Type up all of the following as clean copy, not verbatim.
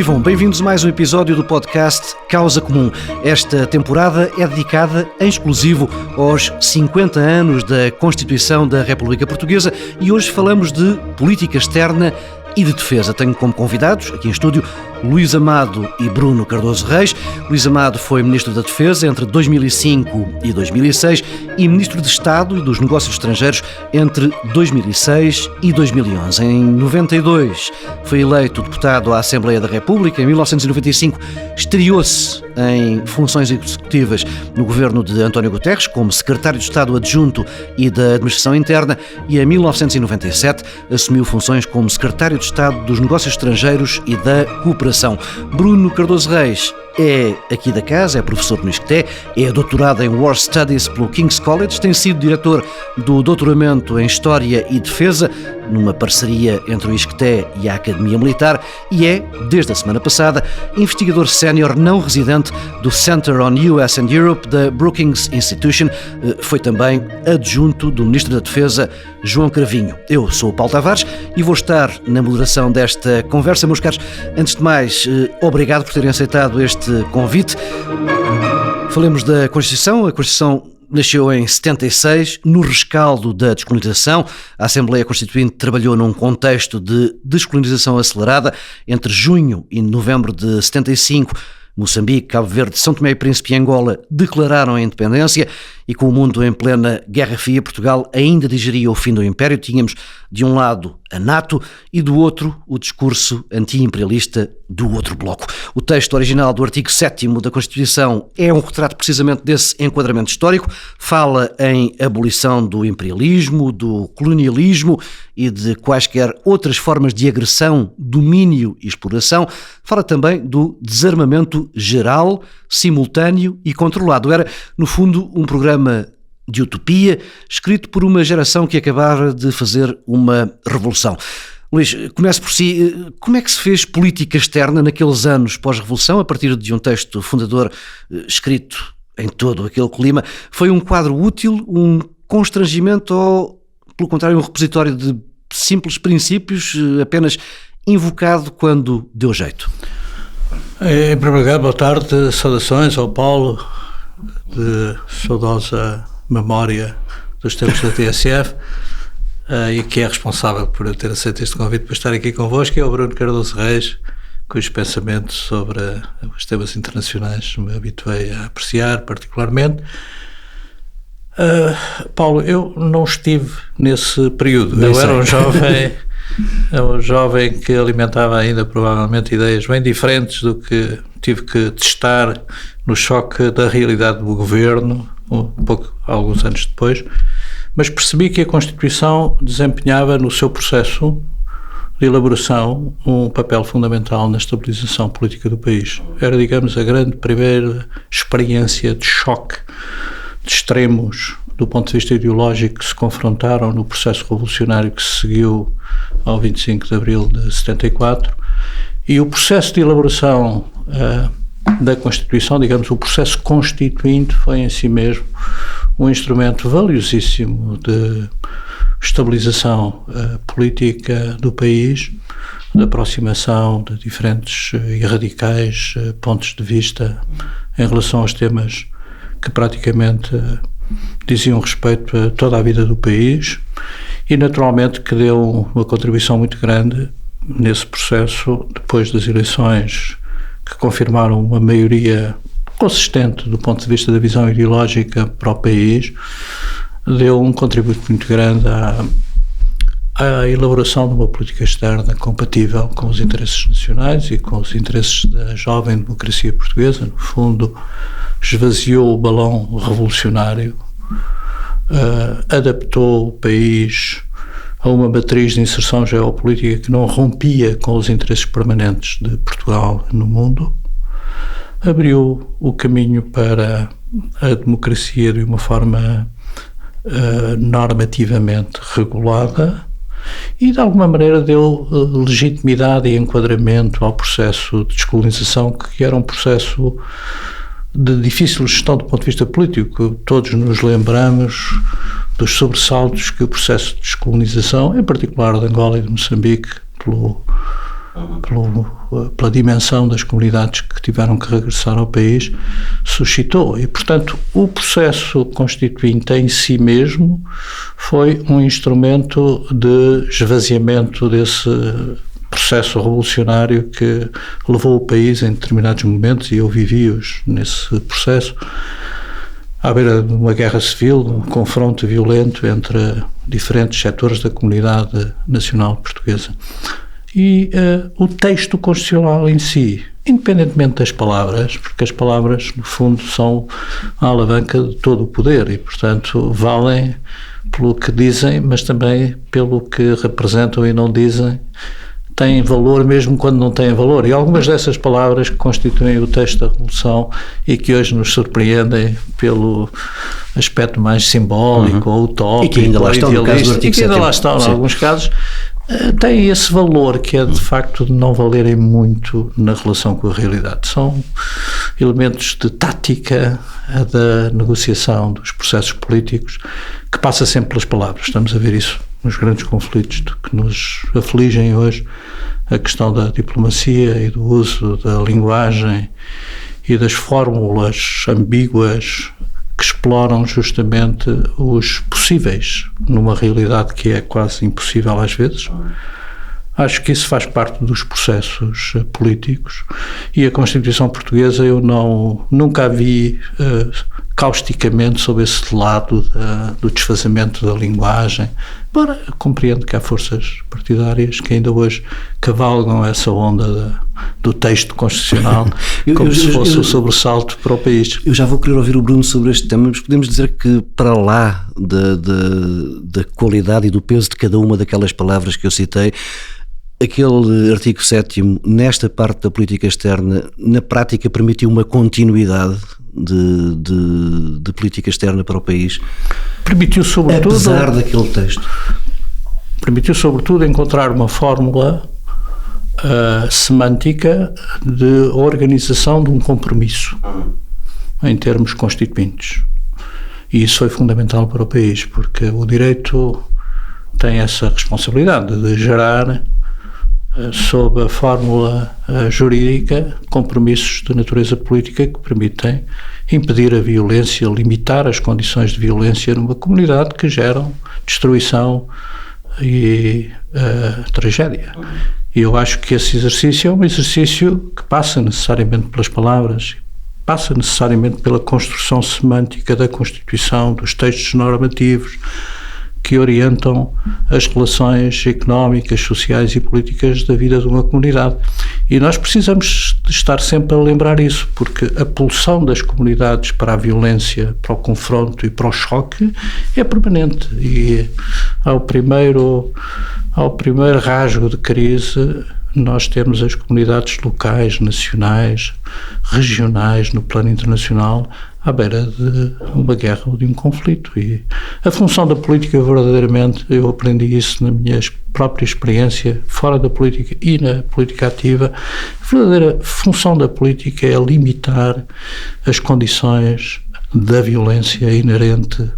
Vivam, bem-vindos a mais um episódio do podcast Causa Comum. Esta temporada é dedicada em exclusivo aos 50 anos da Constituição da República Portuguesa e hoje falamos de política externa e de defesa. Tenho como convidados, aqui em estúdio, Luís Amado e Bruno Cardoso Reis. Luís Amado foi Ministro da Defesa entre 2005 e 2006 e Ministro de Estado e dos Negócios Estrangeiros entre 2006 e 2011. Em 92 foi eleito deputado à Assembleia da República. Em 1995 estreou-se em funções executivas no governo de António Guterres como Secretário de Estado Adjunto e da Administração Interna e em 1997 assumiu funções como Secretário de Estado dos Negócios Estrangeiros e da Cooperação. Bruno Cardoso Reis é aqui da casa, é professor no ISCTE, é doutorado em War Studies pelo King's College, tem sido diretor do doutoramento em História e Defesa, numa parceria entre o ISCTE e a Academia Militar, e é, desde a semana passada, investigador sénior não residente do Center on US and Europe da Brookings Institution. Foi também adjunto do Ministro da Defesa, João Cravinho. Eu sou o Paulo Tavares e vou estar na moderação desta conversa. Meus caros, antes de mais, obrigado por terem aceitado este convite. Falemos da Constituição. A Constituição nasceu em 76, no rescaldo da descolonização. A Assembleia Constituinte trabalhou num contexto de descolonização acelerada. Entre junho e novembro de 75, Moçambique, Cabo Verde, São Tomé e Príncipe e Angola declararam a independência e com o mundo em plena Guerra Fria, Portugal ainda digeria o fim do Império. Tínhamos de um lado a NATO e do outro o discurso anti-imperialista do outro bloco. O texto original do artigo 7º da Constituição é um retrato precisamente desse enquadramento histórico. Fala em abolição do imperialismo, do colonialismo e de quaisquer outras formas de agressão, domínio e exploração. Fala também do desarmamento geral, simultâneo e controlado. Era, no fundo, um programa de utopia, escrito por uma geração que acabara de fazer uma revolução. Luís, comece por si. Como é que se fez política externa naqueles anos pós-revolução, a partir de um texto fundador escrito em todo aquele clima? Foi um quadro útil, um constrangimento ou, pelo contrário, um repositório de simples princípios, apenas invocado quando deu jeito? Em primeiro lugar, boa tarde, saudações ao Paulo, de saudosa memória dos tempos da TSF, e que é responsável por eu ter aceito este convite para estar aqui convosco, e ao Bruno Cardoso Reis, cujos pensamentos sobre os temas internacionais me habituei a apreciar particularmente. Paulo, eu não estive nesse período. Eu era um jovem que alimentava ainda provavelmente ideias bem diferentes do que tive que testar no choque da realidade do governo, alguns anos depois, mas percebi que a Constituição desempenhava no seu processo de elaboração um papel fundamental na estabilização política do país. Era, digamos, a grande primeira experiência de choque de extremos do ponto de vista ideológico que se confrontaram no processo revolucionário que se seguiu ao 25 de abril de 74, e o processo de elaboração da Constituição, digamos, o processo constituinte, foi em si mesmo um instrumento valiosíssimo de estabilização política do país, de aproximação de diferentes e radicais pontos de vista em relação aos temas que praticamente diziam respeito a toda a vida do país, e naturalmente que deu uma contribuição muito grande nesse processo, depois das eleições que confirmaram uma maioria consistente do ponto de vista da visão ideológica para o país, deu um contributo muito grande à elaboração de uma política externa compatível com os interesses nacionais e com os interesses da jovem democracia portuguesa. No fundo, esvaziou o balão revolucionário, adaptou o país a uma matriz de inserção geopolítica que não rompia com os interesses permanentes de Portugal no mundo, abriu o caminho para a democracia de uma forma normativamente regulada e, de alguma maneira, deu legitimidade e enquadramento ao processo de descolonização, que era um processo de difícil gestão do ponto de vista político. Todos nos lembramos dos sobressaltos que o processo de descolonização, em particular de Angola e de Moçambique, pelo pela dimensão das comunidades que tiveram que regressar ao país, suscitou. E, portanto, o processo constituinte em si mesmo foi um instrumento de esvaziamento desse processo revolucionário que levou o país em determinados momentos, e eu vivi-os nesse processo, à beira de uma guerra civil, um confronto violento entre diferentes setores da comunidade nacional portuguesa. E o texto constitucional em si, independentemente das palavras, porque as palavras, no fundo, são a alavanca de todo o poder e, portanto, valem pelo que dizem, mas também pelo que representam e não dizem, têm valor mesmo quando não têm valor. E algumas dessas palavras que constituem o texto da Revolução e que hoje nos surpreendem pelo aspecto mais simbólico ou utópico, e que ainda lá estão, no caso do artigo 7º. E que ainda lá estão, em alguns casos, têm esse valor que é de facto de não valerem muito na relação com a realidade. São elementos de tática da negociação dos processos políticos que passa sempre pelas palavras. Estamos a ver isso nos grandes conflitos que nos afligem hoje, a questão da diplomacia e do uso da linguagem e das fórmulas ambíguas que exploram justamente os possíveis numa realidade que é quase impossível às vezes. Acho que isso faz parte dos processos políticos, e a Constituição Portuguesa eu nunca a vi causticamente sob esse lado do desfazamento da linguagem, embora compreendo que há forças partidárias que ainda hoje cavalgam essa onda do texto constitucional como se fosse o sobressalto para o país. Eu já vou querer ouvir o Bruno sobre este tema, mas podemos dizer que para lá da qualidade e do peso de cada uma daquelas palavras que eu citei, aquele artigo 7º, nesta parte da política externa, na prática permitiu uma continuidade de política externa para o país? Permitiu sobretudo, apesar daquele texto, permitiu sobretudo encontrar uma fórmula semântica de organização de um compromisso em termos constituintes, e isso foi fundamental para o país, porque o direito tem essa responsabilidade de gerar, sob a fórmula jurídica, compromissos de natureza política que permitem impedir a violência, limitar as condições de violência numa comunidade que geram destruição e tragédia. E eu acho que esse exercício é um exercício que passa necessariamente pelas palavras, passa necessariamente pela construção semântica da Constituição, dos textos normativos que orientam as relações económicas, sociais e políticas da vida de uma comunidade. E nós precisamos de estar sempre a lembrar isso, porque a pulsão das comunidades para a violência, para o confronto e para o choque é permanente. E ao primeiro rasgo de crise, nós temos as comunidades locais, nacionais, regionais, no plano internacional, à beira de uma guerra ou de um conflito. E a função da política, verdadeiramente, eu aprendi isso na minha própria experiência, fora da política e na política ativa, a verdadeira função da política é limitar as condições da violência inerente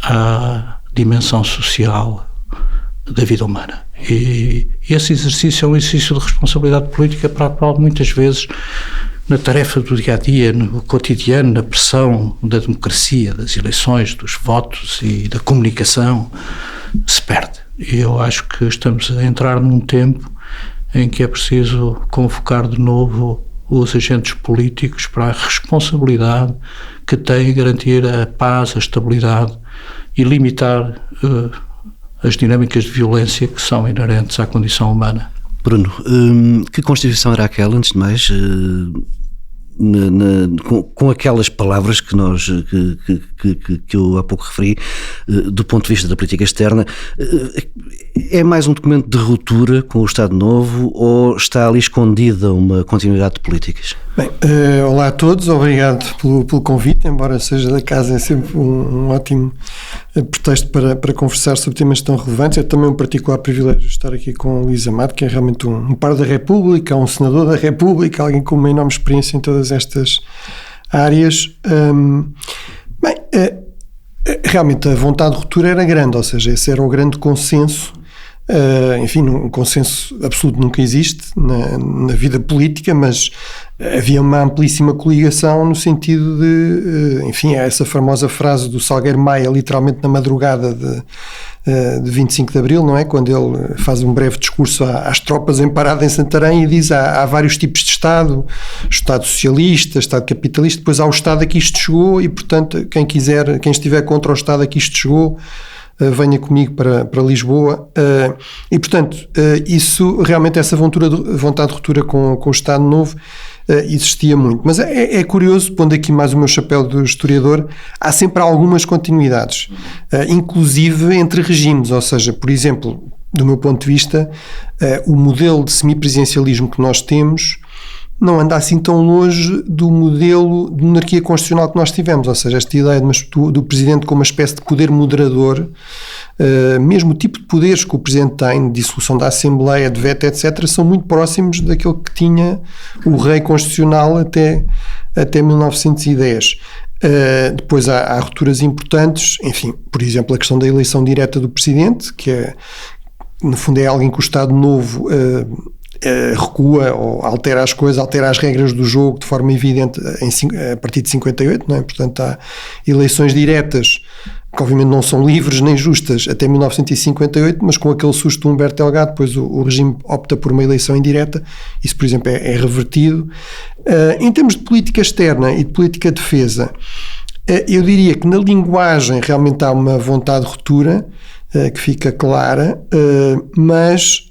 à dimensão social da vida humana. E esse exercício é um exercício de responsabilidade política para a qual muitas vezes, na tarefa do dia-a-dia, no cotidiano, na pressão da democracia, das eleições, dos votos e da comunicação, se perde. E eu acho que estamos a entrar num tempo em que é preciso convocar de novo os agentes políticos para a responsabilidade que têm em garantir a paz, a estabilidade e limitar as dinâmicas de violência que são inerentes à condição humana. Bruno, que Constituição era aquela, antes de mais, com aquelas palavras que eu há pouco referi, do ponto de vista da política externa, é mais um documento de ruptura com o Estado Novo ou está ali escondida uma continuidade de políticas? Bem, olá a todos, obrigado pelo convite, embora seja da casa, é sempre um ótimo pretexto para conversar sobre temas tão relevantes. É também um particular privilégio estar aqui com o Luís Amado, que é realmente um par da República, um senador da República, alguém com uma enorme experiência em todas estas áreas. Realmente a vontade de ruptura era grande, ou seja, esse era o grande consenso Enfim, um consenso absoluto nunca existe na vida política, mas havia uma amplíssima coligação no sentido de, enfim, essa famosa frase do Salgueiro Maia, literalmente na madrugada de 25 de Abril, não é? Quando ele faz um breve discurso às tropas em parada em Santarém e diz há vários tipos de Estado socialista, Estado capitalista, depois há o Estado a que isto chegou e, portanto, quem estiver contra o Estado a que isto chegou, venha comigo para Lisboa. E, portanto, isso, realmente, essa vontade de ruptura com o Estado Novo existia muito. Mas é curioso, pondo aqui mais o meu chapéu de historiador, há sempre algumas continuidades, inclusive entre regimes, ou seja, por exemplo, do meu ponto de vista, o modelo de semipresidencialismo que nós temos não anda assim tão longe do modelo de monarquia constitucional que nós tivemos, ou seja, esta ideia do Presidente como uma espécie de poder moderador, mesmo o tipo de poderes que o Presidente tem, de dissolução da Assembleia, de veto, etc., são muito próximos daquilo que tinha o Rei Constitucional até 1910. Depois há rupturas importantes, enfim, por exemplo, a questão da eleição direta do Presidente, que no fundo é algo em que o Estado Novo recua ou altera as coisas, altera as regras do jogo de forma evidente a partir de 58, não é? Portanto, há eleições diretas que obviamente não são livres nem justas até 1958, mas com aquele susto do Humberto Delgado, depois o regime opta por uma eleição indireta. Isso, por exemplo, é revertido. Em termos de política externa e de política de defesa, eu diria que na linguagem realmente há uma vontade de ruptura que fica clara, mas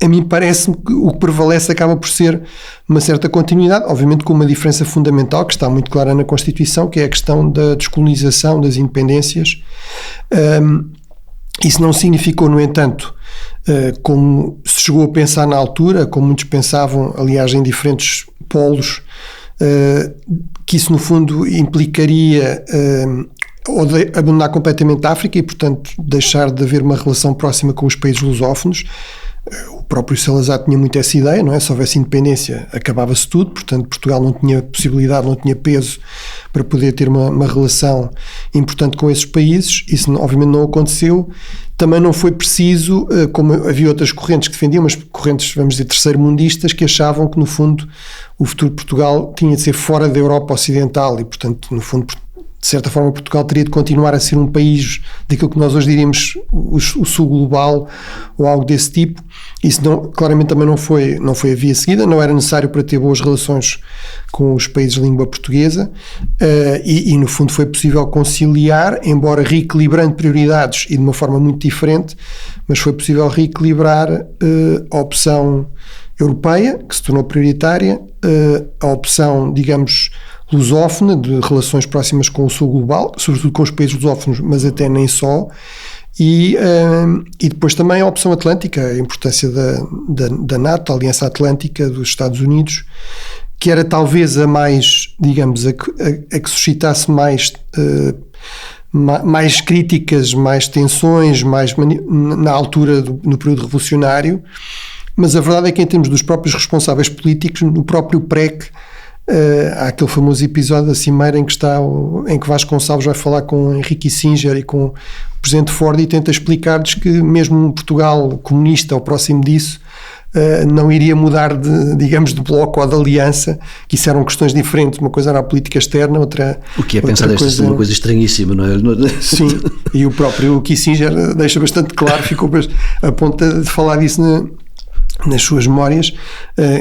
a mim parece-me que o que prevalece acaba por ser uma certa continuidade, obviamente com uma diferença fundamental que está muito clara na Constituição, que é a questão da descolonização, das independências. Isso não significou, no entanto, como se chegou a pensar na altura, como muitos pensavam, aliás, em diferentes polos, que isso no fundo implicaria ou de abandonar completamente a África e, portanto, deixar de haver uma relação próxima com os países lusófonos. O próprio Salazar tinha muito essa ideia, não é? Se houvesse independência, acabava-se tudo, portanto, Portugal não tinha possibilidade, não tinha peso para poder ter uma relação importante com esses países. Isso, obviamente, não aconteceu. Também não foi preciso, como havia outras correntes que defendiam, mas correntes, vamos dizer, terceiro-mundistas, que achavam que, no fundo, o futuro de Portugal tinha de ser fora da Europa Ocidental e, portanto, no fundo, de certa forma, Portugal teria de continuar a ser um país daquilo que nós hoje diríamos o sul global ou algo desse tipo. Isso claramente também não foi a via seguida, não era necessário para ter boas relações com os países de língua portuguesa e no fundo foi possível conciliar, embora reequilibrando prioridades e de uma forma muito diferente, mas foi possível reequilibrar a opção europeia, que se tornou prioritária, a opção, digamos, lusófona, de relações próximas com o sul global, sobretudo com os países lusófonos, mas até nem só, e depois também a opção atlântica, a importância da NATO, a Aliança Atlântica dos Estados Unidos, que era talvez a mais, digamos, a que suscitasse mais críticas, mais tensões, na altura, no período revolucionário, mas a verdade é que em termos dos próprios responsáveis políticos, no próprio PREC, há aquele famoso episódio da Cimeira em que Vasconcelos vai falar com Henry Kissinger e com o Presidente Ford e tenta explicar-lhes que mesmo um Portugal comunista ou próximo disso não iria mudar de bloco ou de aliança, que isso eram questões diferentes, uma coisa era a política externa, outra... O que é pensar desta uma coisa estranhíssima, não é? Sim, e o próprio Kissinger deixa bastante claro, ficou a ponto de falar disso nas suas memórias,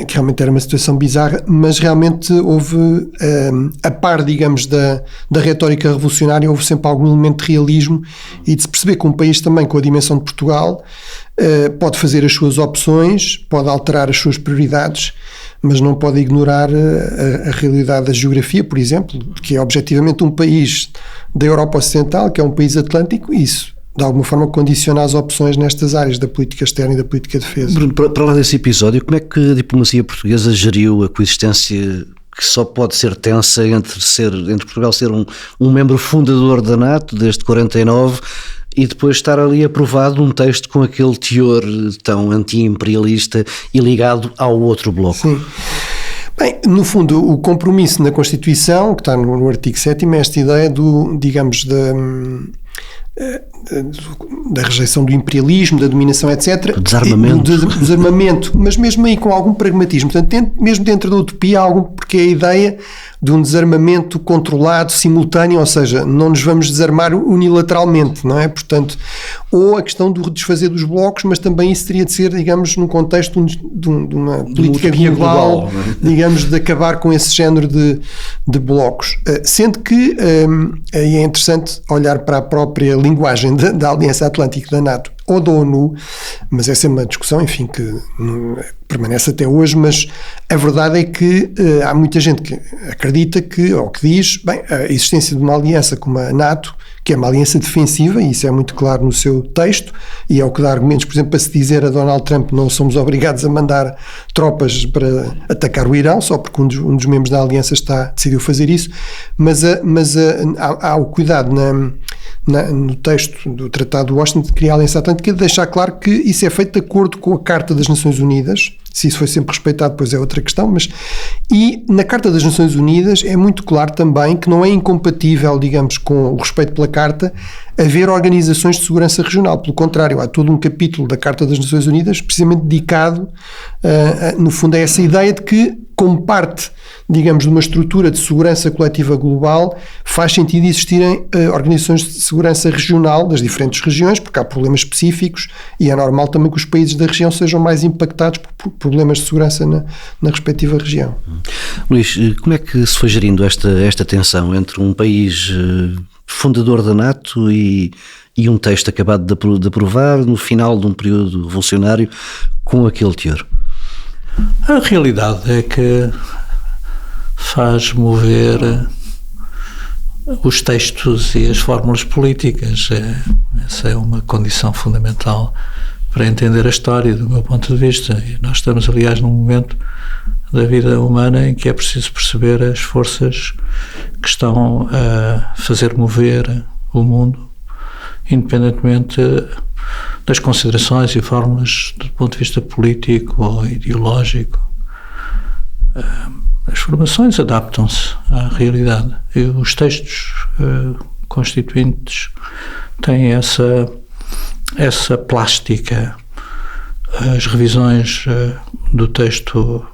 que realmente era uma situação bizarra, mas realmente houve, a par, digamos, da retórica revolucionária, houve sempre algum elemento de realismo e de se perceber que um país também com a dimensão de Portugal pode fazer as suas opções, pode alterar as suas prioridades, mas não pode ignorar a realidade da geografia, por exemplo, que é objetivamente um país da Europa Ocidental, que é um país atlântico, e isso de alguma forma condiciona as opções nestas áreas da política externa e da política de defesa. Bruno, para lá desse episódio, como é que a diplomacia portuguesa geriu a coexistência que só pode ser tensa entre Portugal ser um membro fundador da NATO desde 49 e depois estar ali aprovado um texto com aquele teor tão anti-imperialista e ligado ao outro bloco? Sim. Bem, no fundo, o compromisso na Constituição, que está no artigo 7º, é esta ideia da rejeição do imperialismo, da dominação, etc. Desarmamento. Mas mesmo aí com algum pragmatismo. Portanto, mesmo dentro da utopia, porque é a ideia de um desarmamento controlado, simultâneo, ou seja, não nos vamos desarmar unilateralmente, não é? Portanto, ou a questão do desfazer dos blocos, mas também isso teria de ser, digamos, num contexto de uma política global, digamos, de acabar com esse género de blocos. Sendo que aí é interessante olhar para a própria linguagem da Aliança Atlântica da NATO ou da ONU, mas essa é uma discussão, enfim, que permanece até hoje, mas a verdade é que há muita gente que acredita ou que diz, bem, a existência de uma aliança como a NATO, que é uma aliança defensiva, e isso é muito claro no seu texto, e é o que dá argumentos, por exemplo, para se dizer a Donald Trump não somos obrigados a mandar tropas para atacar o Irão, só porque um dos membros da aliança decidiu fazer isso, mas há o cuidado no texto do Tratado de Washington de criar a Aliança Atlântica de deixar claro que isso é feito de acordo com a Carta das Nações Unidas. Se isso foi sempre respeitado, depois é outra questão, e na Carta das Nações Unidas é muito claro também que não é incompatível, digamos, com o respeito pela Carta, haver organizações de segurança regional. Pelo contrário, há todo um capítulo da Carta das Nações Unidas precisamente dedicado, no fundo, a essa ideia de que, como parte, digamos, de uma estrutura de segurança coletiva global, faz sentido existirem organizações de segurança regional das diferentes regiões, porque há problemas específicos e é normal também que os países da região sejam mais impactados por problemas de segurança na respectiva região. Luís, como é que se foi gerindo esta tensão entre um país fundador da NATO e um texto acabado de aprovar no final de um período revolucionário com aquele teor? A realidade é que faz mover os textos e as fórmulas políticas. Essa é uma condição fundamental para entender a história, do meu ponto de vista. E nós estamos, aliás, num momento da vida humana em que é preciso perceber as forças que estão a fazer mover o mundo, independentemente das considerações e fórmulas do ponto de vista político ou ideológico. As formações adaptam-se à realidade e os textos constituintes têm essa plástica. As revisões do texto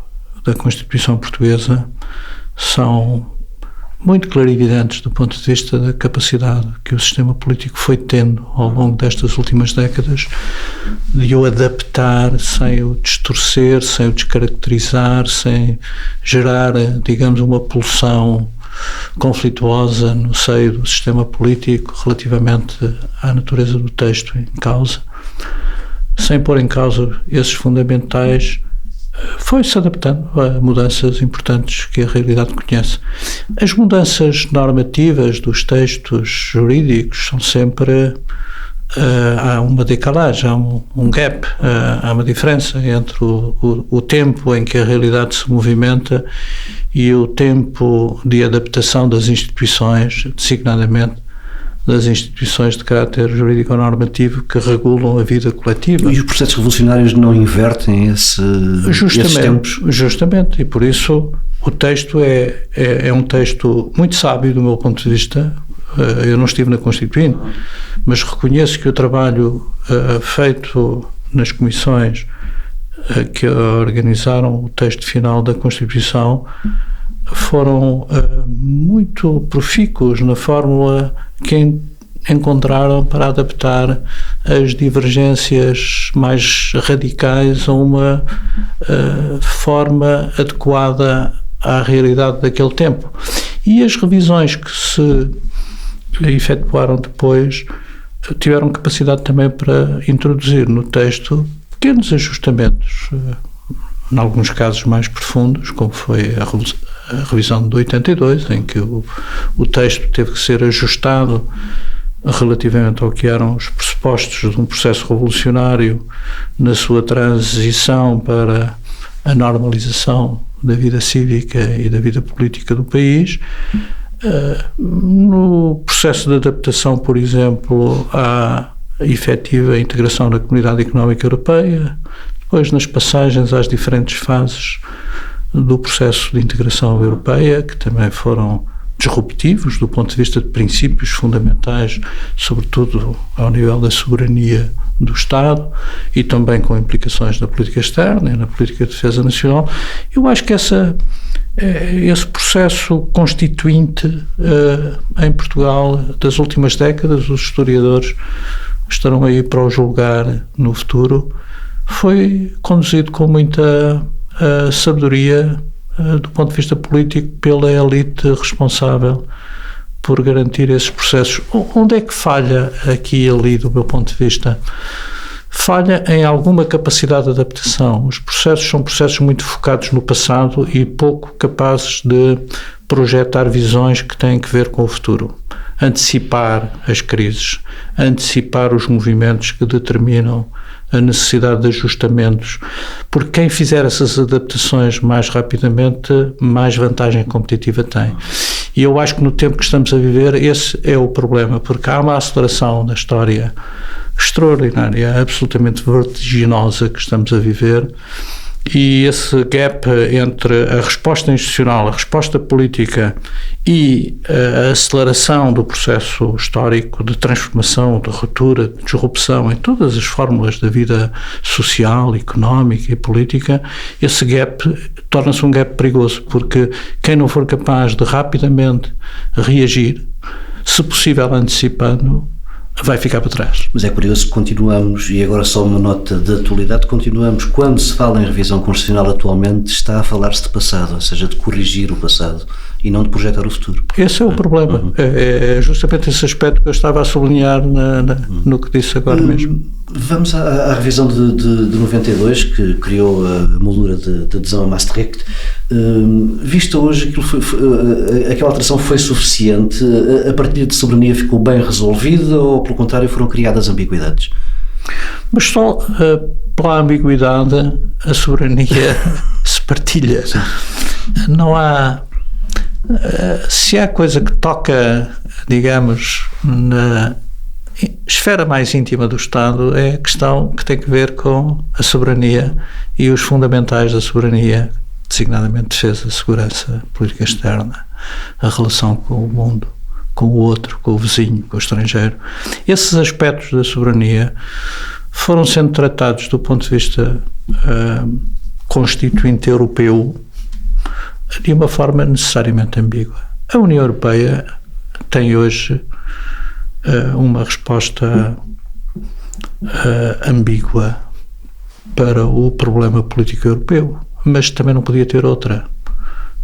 da Constituição Portuguesa são muito clarividentes do ponto de vista da capacidade que o sistema político foi tendo ao longo destas últimas décadas de o adaptar sem o distorcer, sem o descaracterizar, sem gerar, digamos, uma pulsão conflituosa no seio do sistema político relativamente à natureza do texto em causa, sem pôr em causa esses fundamentais. Foi-se adaptando a mudanças importantes que a realidade conhece. As mudanças normativas dos textos jurídicos são sempre... há uma decalagem, há um gap, há uma diferença entre o tempo em que a realidade se movimenta e o tempo de adaptação das instituições, designadamente das instituições de caráter jurídico-normativo que regulam a vida coletiva. E os processos revolucionários não invertem esses tempos? Justamente, e por isso o texto é um texto muito sábio do meu ponto de vista. Eu não estive na Constituinte, mas reconheço que o trabalho feito nas comissões que organizaram o texto final da Constituição foram muito profícuos na fórmula que encontraram para adaptar as divergências mais radicais a uma forma adequada à realidade daquele tempo. E as revisões que se efetuaram depois tiveram capacidade também para introduzir no texto pequenos ajustamentos, em alguns casos mais profundos, como foi a revisão de 82, em que o texto teve que ser ajustado relativamente ao que eram os pressupostos de um processo revolucionário na sua transição para a normalização da vida cívica e da vida política do país. No processo de adaptação, por exemplo, à efetiva integração na Comunidade Económica Europeia, depois nas passagens às diferentes fases do processo de integração europeia, que também foram disruptivos do ponto de vista de princípios fundamentais, sobretudo ao nível da soberania do Estado e também com implicações na política externa e na política de defesa nacional. Eu acho que esse processo constituinte em Portugal das últimas décadas, os historiadores estarão aí para o julgar no futuro, foi conduzido com muita sabedoria do ponto de vista político pela elite responsável por garantir esses processos. Onde é que falha aqui e ali, do meu ponto de vista? Falha em alguma capacidade de adaptação. Os processos são processos muito focados no passado e pouco capazes de projetar visões que têm que ver com o futuro. Antecipar as crises, antecipar os movimentos que determinam a necessidade de ajustamentos, porque quem fizer essas adaptações mais rapidamente, mais vantagem competitiva tem. E eu acho que no tempo que estamos a viver, esse é o problema, porque há uma aceleração na história extraordinária, absolutamente vertiginosa que estamos a viver, e esse gap entre a resposta institucional, a resposta política e a aceleração do processo histórico de transformação, de ruptura, de disrupção em todas as fórmulas da vida social, económica e política, esse gap torna-se um gap perigoso, porque quem não for capaz de rapidamente reagir, se possível antecipando, vai ficar para trás. Mas é curioso que continuamos, e agora só uma nota de atualidade, continuamos, quando se fala em revisão constitucional atualmente, está a falar-se de passado, ou seja, de corrigir o passado e não de projetar o futuro. Esse é o problema. É justamente esse aspecto que eu estava a sublinhar no que disse agora mesmo. Vamos à revisão de 92, que criou a moldura de adesão a Maastricht. Vista hoje, aquela alteração foi suficiente? A partilha de soberania ficou bem resolvida ou, pelo contrário, foram criadas ambiguidades? Mas só pela ambiguidade a soberania se partilha. Sim. Não há... Se há coisa que toca, digamos, na esfera mais íntima do Estado, é a questão que tem que ver com a soberania e os fundamentais da soberania, designadamente defesa, segurança, política externa, a relação com o mundo, com o outro, com o vizinho, com o estrangeiro. Esses aspectos da soberania foram sendo tratados do ponto de vista constituinte europeu de uma forma necessariamente ambígua. A União Europeia tem hoje uma resposta ambígua para o problema político europeu, mas também não podia ter outra,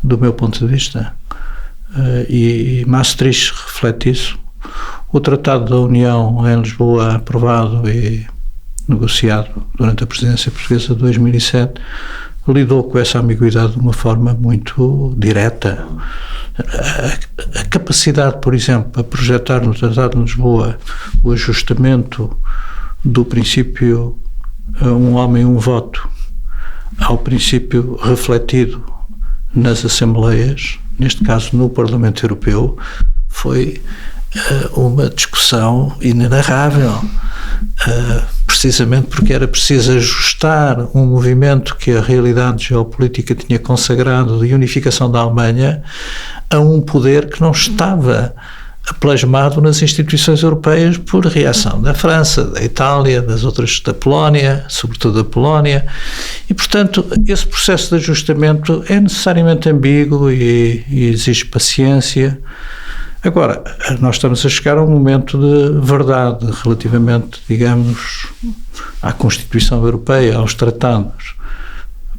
do meu ponto de vista. E Maastricht reflete isso. O Tratado da União em Lisboa, aprovado e negociado durante a presidência portuguesa de 2007, lidou com essa ambiguidade de uma forma muito direta. A capacidade, por exemplo, a projetar no Tratado de Lisboa o ajustamento do princípio um homem, um voto, ao princípio refletido nas Assembleias, neste caso no Parlamento Europeu, foi uma discussão inenarrável, precisamente porque era preciso ajustar um movimento que a realidade geopolítica tinha consagrado de unificação da Alemanha a um poder que não estava plasmado nas instituições europeias por reação da França, da Itália, das outras, da Polónia, sobretudo da Polónia, e portanto esse processo de ajustamento é necessariamente ambíguo e exige paciência. Agora, nós estamos a chegar a um momento de verdade relativamente, digamos, à Constituição Europeia, aos tratados,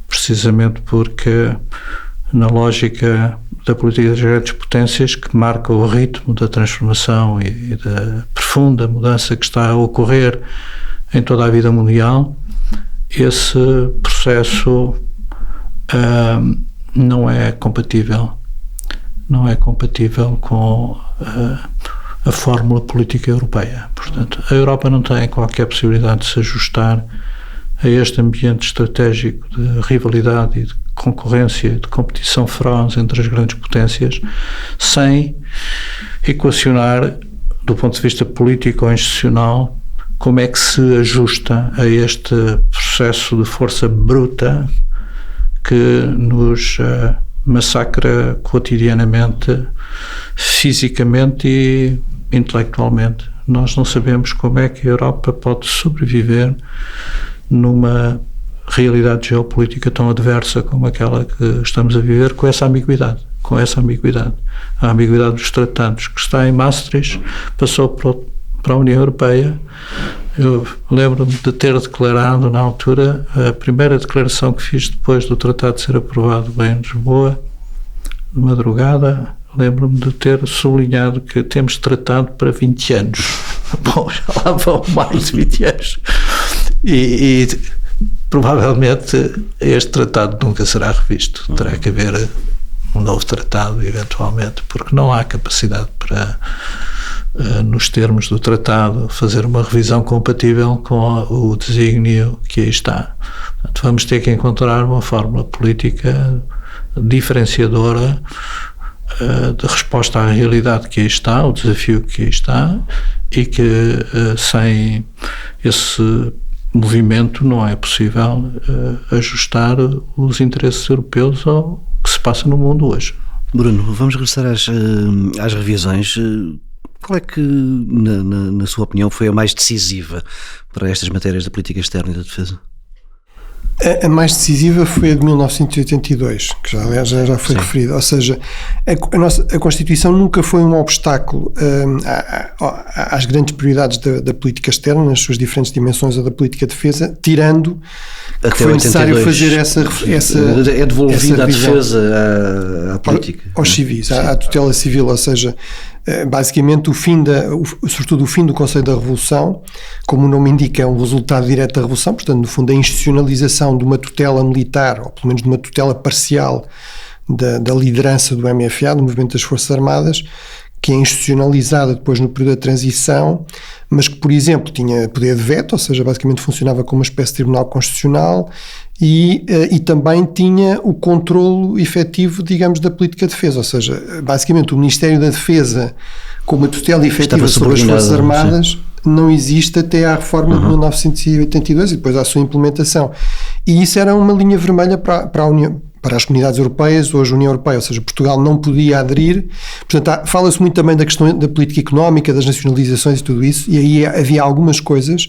precisamente porque na lógica da política das grandes potências, que marca o ritmo da transformação e da profunda mudança que está a ocorrer em toda a vida mundial, esse processo não é compatível com a fórmula política europeia. Portanto, a Europa não tem qualquer possibilidade de se ajustar a este ambiente estratégico de rivalidade e de concorrência, de competição feroz entre as grandes potências, sem equacionar, do ponto de vista político ou institucional, como é que se ajusta a este processo de força bruta que nos massacra cotidianamente, fisicamente e intelectualmente. Nós não sabemos como é que a Europa pode sobreviver numa realidade geopolítica tão adversa como aquela que estamos a viver, com essa ambiguidade. A ambiguidade dos tratados, que está em Maastricht, passou para a União Europeia. Eu lembro-me de ter declarado, na altura, a primeira declaração que fiz depois do tratado ser aprovado bem em Lisboa, de madrugada, lembro-me de ter sublinhado que temos tratado para 20 anos. Bom, já lá vão mais de 20 anos. E provavelmente este tratado nunca será revisto. Terá que haver um novo tratado, eventualmente, porque não há capacidade para, nos termos do tratado, fazer uma revisão compatível com o desígnio que aí está. Portanto, vamos ter que encontrar uma fórmula política diferenciadora de resposta à realidade que aí está, o desafio que aí está, e que sem esse movimento não é possível ajustar os interesses europeus ao que se passa no mundo hoje. Bruno, vamos regressar às revisões. Qual é que, na sua opinião, foi a mais decisiva para estas matérias da política externa e da defesa? A mais decisiva foi a de 1982, que já foi referida. Ou seja, a Constituição nunca foi um obstáculo às grandes prioridades da política externa, nas suas diferentes dimensões, ou da política de defesa, tirando até que foi necessário fazer essa é devolvida a defesa à política. Aos civis, à tutela civil, ou seja, basicamente sobretudo o fim do Conselho da Revolução, como o nome indica, é um resultado direto da Revolução, portanto, no fundo, a institucionalização de uma tutela militar, ou pelo menos de uma tutela parcial da liderança do MFA, do Movimento das Forças Armadas, que é institucionalizada depois no período da transição, mas que, por exemplo, tinha poder de veto, ou seja, basicamente funcionava como uma espécie de tribunal constitucional, e também tinha o controlo efetivo, digamos, da política de defesa, ou seja, basicamente o Ministério da Defesa, como a tutela efetiva sobre as Forças Armadas, sim, não existe até à reforma de 1982 e depois à sua implementação. E isso era uma linha vermelha para a União, para as comunidades europeias, hoje a União Europeia, ou seja, Portugal não podia aderir. Portanto, fala-se muito também da questão da política económica, das nacionalizações e tudo isso, e aí havia algumas coisas,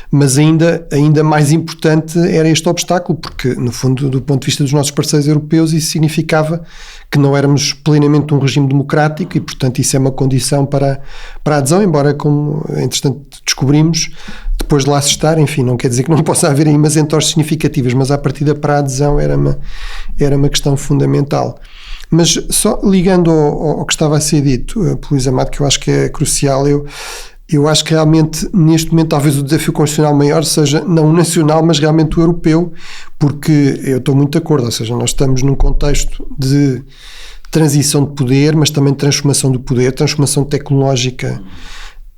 mas ainda mais importante era este obstáculo, porque, no fundo, do ponto de vista dos nossos parceiros europeus, isso significava que não éramos plenamente um regime democrático e, portanto, isso é uma condição para a adesão, embora, como, entretanto, descobrimos, depois de lá se estar, enfim, não quer dizer que não possa haver aí umas entorses significativas, mas à partida para a adesão era uma questão fundamental. Mas só ligando ao que estava a ser dito pelo Luís Amado, que eu acho que é crucial, eu acho que realmente neste momento talvez o desafio constitucional maior seja não o nacional, mas realmente o europeu, porque eu estou muito de acordo, ou seja, nós estamos num contexto de transição de poder, mas também de transformação do poder, transformação tecnológica,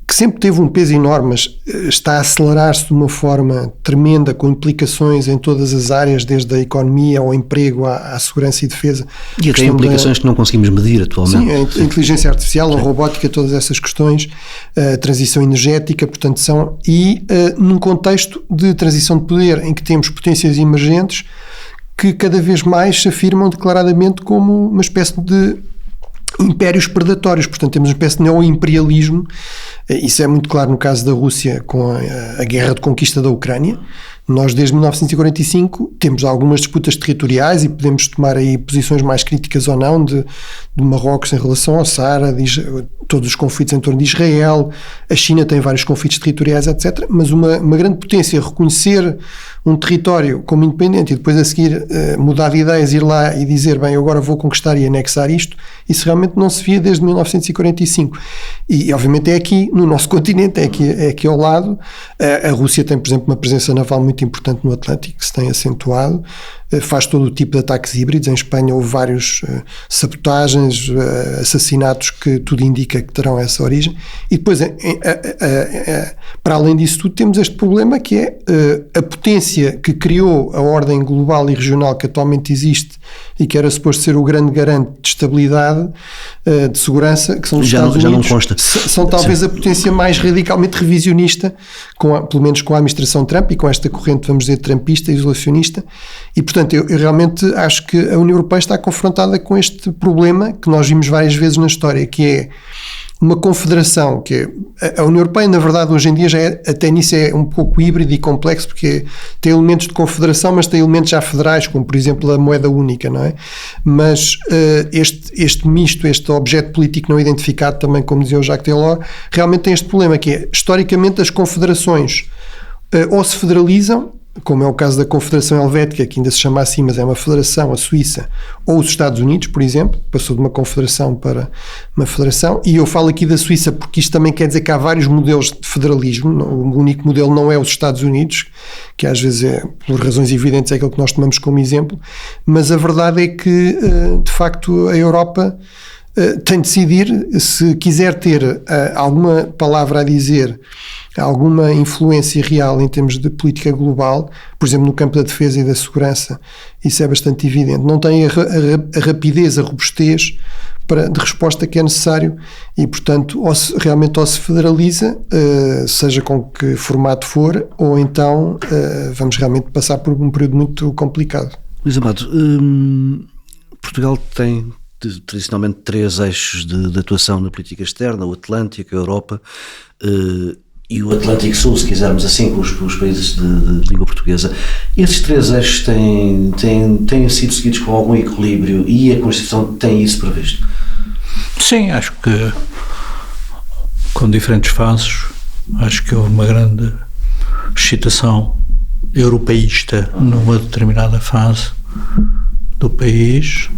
que sempre teve um peso enorme, mas está a acelerar-se de uma forma tremenda, com implicações em todas as áreas, desde a economia ao emprego, à segurança e defesa. E até implicações que não conseguimos medir atualmente. Sim, a inteligência artificial, a robótica, todas essas questões, a transição energética, portanto num contexto de transição de poder, em que temos potências emergentes que cada vez mais se afirmam declaradamente como uma espécie de impérios predatórios, portanto temos uma espécie de neoimperialismo. Isso é muito claro no caso da Rússia com a guerra de conquista da Ucrânia. Nós desde 1945 temos algumas disputas territoriais e podemos tomar aí posições mais críticas ou não de Marrocos em relação ao Saara, todos os conflitos em torno de Israel, a China tem vários conflitos territoriais, etc. Mas uma grande potência reconhecer um território como independente e depois a seguir mudar de ideias, ir lá e dizer, bem, eu agora vou conquistar e anexar isto, isso realmente não se via desde 1945. E obviamente é aqui no nosso continente, é aqui ao lado. A Rússia tem, por exemplo, uma presença naval muito importante no Atlântico, que se tem acentuado, faz todo o tipo de ataques híbridos. Em Espanha houve vários sabotagens, assassinatos que tudo indica que terão essa origem. E depois, para além disso tudo, temos este problema que é a potência que criou a ordem global e regional que atualmente existe e que era suposto ser o grande garante de estabilidade, de segurança, que são os Estados Unidos. Já não consta. São talvez a potência mais radicalmente revisionista, pelo menos com a administração Trump e com esta corrente, vamos dizer, trumpista, isolacionista, e portanto portanto, eu realmente acho que a União Europeia está confrontada com este problema que nós vimos várias vezes na história, que é uma confederação, que é, a União Europeia, na verdade, hoje em dia já é, até nisso é um pouco híbrido e complexo, porque tem elementos de confederação, mas tem elementos já federais, como por exemplo a moeda única, não é? Mas este misto, este objeto político não identificado, também como dizia o Jacques Delors, realmente tem este problema, que é, historicamente, as confederações ou se federalizam, como é o caso da Confederação Helvética, que ainda se chama assim, mas é uma federação, a Suíça, ou os Estados Unidos, por exemplo, passou de uma confederação para uma federação, e eu falo aqui da Suíça porque isto também quer dizer que há vários modelos de federalismo, o único modelo não é os Estados Unidos, que às vezes é, por razões evidentes, é aquilo que nós tomamos como exemplo, mas a verdade é que, de facto, a Europa tem de decidir se quiser ter alguma palavra a dizer, alguma influência real em termos de política global, por exemplo, no campo da defesa e da segurança, isso é bastante evidente. Não tem a rapidez, a robustez de resposta que é necessário e, portanto, realmente ou se federaliza, seja com que formato for, ou então vamos realmente passar por um período muito complicado. Luís Amado, Portugal tem tradicionalmente 3 eixos de atuação na política externa: o Atlântico, a Europa e o Atlântico Sul, se quisermos assim, com os países de língua portuguesa. Esses 3 eixos têm sido seguidos com algum equilíbrio e a Constituição tem isso previsto? Sim, acho que com diferentes fases, acho que houve uma grande excitação europeísta numa determinada fase do país,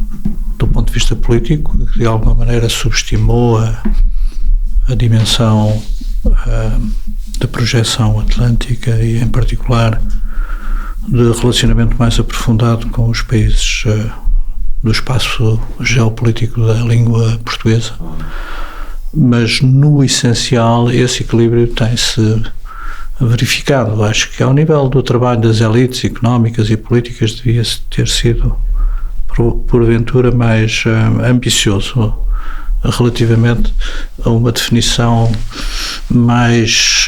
do ponto de vista político, que de alguma maneira subestimou a dimensão da projeção atlântica e, em particular, de relacionamento mais aprofundado com os países do espaço geopolítico da língua portuguesa. Mas, no essencial, esse equilíbrio tem-se verificado. Acho que, ao nível do trabalho das elites económicas e políticas, devia ter sido, porventura, mais ambicioso relativamente a uma definição mais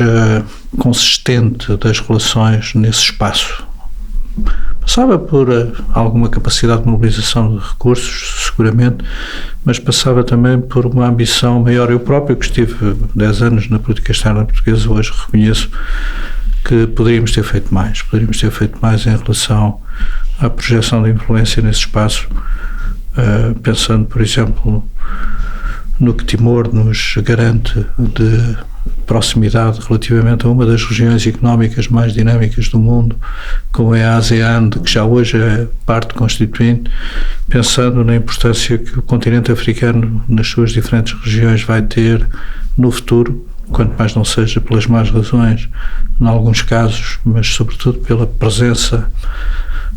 consistente das relações nesse espaço. Passava por alguma capacidade de mobilização de recursos, seguramente, mas passava também por uma ambição maior. Eu próprio, que estive 10 anos na política externa portuguesa, hoje reconheço que poderíamos ter feito mais em relação à projeção de influência nesse espaço, pensando, por exemplo, no que Timor nos garante de proximidade relativamente a uma das regiões económicas mais dinâmicas do mundo, como é a ASEAN, que já hoje é parte constituinte, pensando na importância que o continente africano, nas suas diferentes regiões, vai ter no futuro, quanto mais não seja pelas más razões, em alguns casos, mas sobretudo pela presença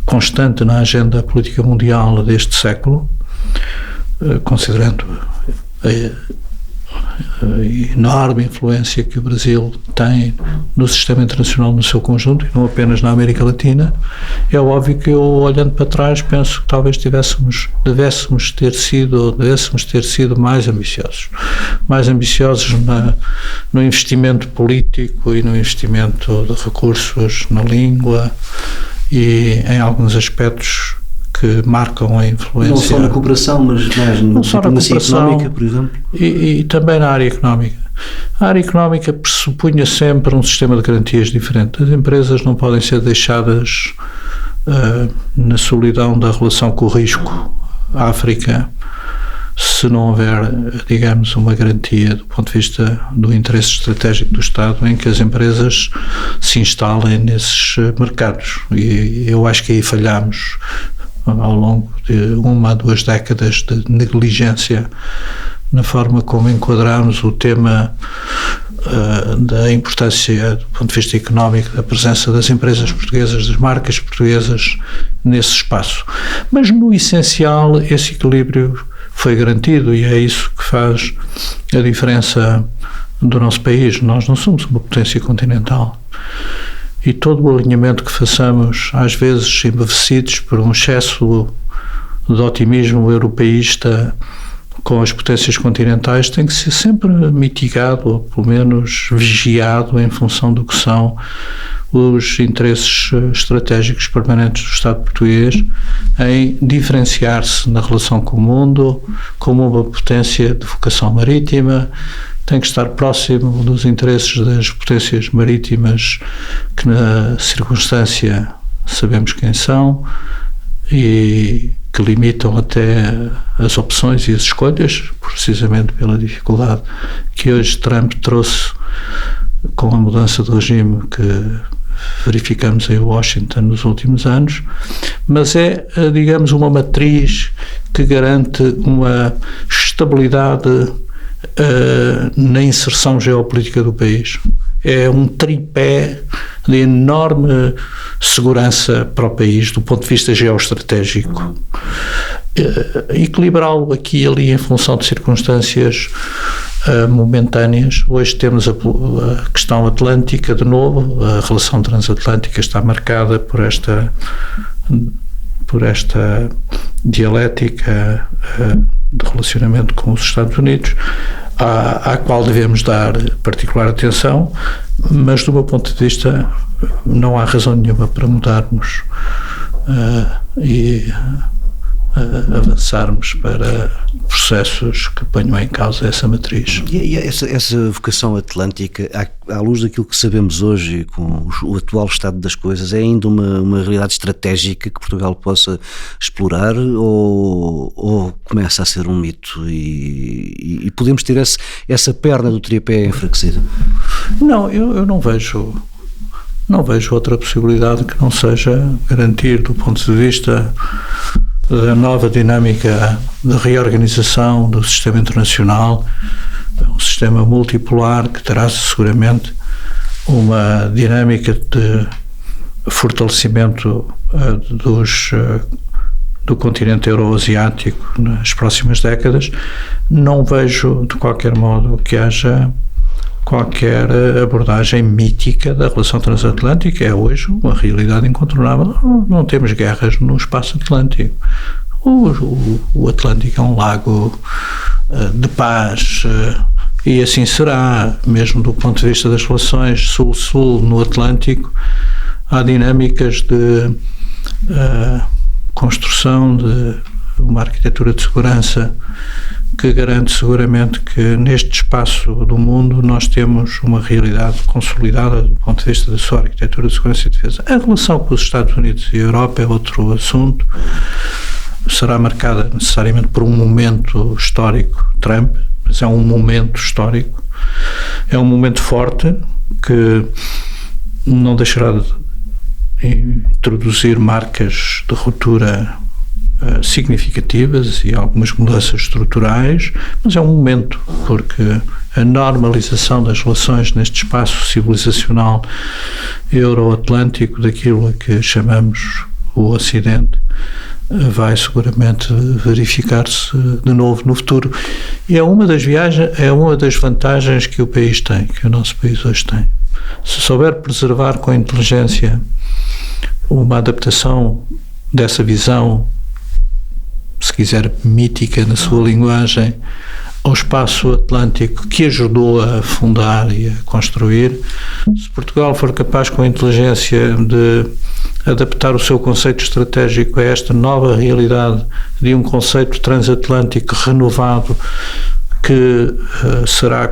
constante na agenda política mundial deste século, considerando a enorme influência que o Brasil tem no sistema internacional no seu conjunto, e não apenas na América Latina. É óbvio que eu, olhando para trás, penso que talvez devêssemos ter sido mais ambiciosos no investimento político e no investimento de recursos na língua e em alguns aspectos que marcam a influência. Não só na cooperação, mas mais na diplomacia económica, por exemplo. E também na área económica. A área económica pressupunha sempre um sistema de garantias diferente. As empresas não podem ser deixadas na solidão da relação com o risco. A África, se não houver, digamos, uma garantia do ponto de vista do interesse estratégico do Estado em que as empresas se instalem nesses mercados. E eu acho que aí falhamos ao longo de 1 a 2 décadas de negligência na forma como enquadramos o tema da importância do ponto de vista económico da presença das empresas portuguesas, das marcas portuguesas nesse espaço. Mas no essencial esse equilíbrio foi garantido e é isso que faz a diferença do nosso país. Nós não somos uma potência continental. E todo o alinhamento que façamos, às vezes embevecidos por um excesso de otimismo europeísta com as potências continentais, tem que ser sempre mitigado, ou pelo menos vigiado, em função do que são os interesses estratégicos permanentes do Estado português em diferenciar-se na relação com o mundo como uma potência de vocação marítima, tem que estar próximo dos interesses das potências marítimas que na circunstância sabemos quem são e que limitam até as opções e as escolhas, precisamente pela dificuldade que hoje Trump trouxe com a mudança de regime que verificamos em Washington nos últimos anos, mas é, digamos, uma matriz que garante uma estabilidade na inserção geopolítica do país. É um tripé de enorme segurança para o país do ponto de vista geoestratégico. Equilibrá-lo aqui e ali em função de circunstâncias momentâneas. Hoje temos a questão atlântica de novo, a relação transatlântica está marcada por esta dialética de relacionamento com os Estados Unidos, à qual devemos dar particular atenção, mas do meu ponto de vista não há razão nenhuma para mudarmos e avançarmos para processos que ponham em causa essa matriz. E essa vocação atlântica, à luz daquilo que sabemos hoje com o atual estado das coisas, é ainda uma realidade estratégica que Portugal possa explorar ou começa a ser um mito e podemos ter essa perna do tripé enfraquecida? Não, eu não vejo outra possibilidade que não seja garantir, do ponto de vista da nova dinâmica de reorganização do sistema internacional, um sistema multipolar que terá seguramente uma dinâmica de fortalecimento do continente euroasiático nas próximas décadas. Não vejo de qualquer modo que haja qualquer abordagem mítica da relação transatlântica. É hoje uma realidade incontornável. Não temos guerras no espaço atlântico. O Atlântico é um lago de paz e assim será, mesmo do ponto de vista das relações sul-sul no Atlântico. Há dinâmicas de construção de uma arquitetura de segurança que garante seguramente que neste espaço do mundo nós temos uma realidade consolidada do ponto de vista da sua arquitetura de segurança e defesa. A relação com os Estados Unidos e a Europa é outro assunto, será marcada necessariamente por um momento histórico, Trump, mas é um momento histórico, é um momento forte que não deixará de introduzir marcas de ruptura significativas e algumas mudanças estruturais, mas é um momento, porque a normalização das relações neste espaço civilizacional euro-atlântico, daquilo a que chamamos o Ocidente, vai seguramente verificar-se de novo no futuro. E é uma das vantagens que o país tem, que o nosso país hoje tem. Se souber preservar com inteligência uma adaptação dessa visão, se quiser mítica na sua linguagem, ao espaço atlântico que ajudou a fundar e a construir, se Portugal for capaz com inteligência de adaptar o seu conceito estratégico a esta nova realidade de um conceito transatlântico renovado que será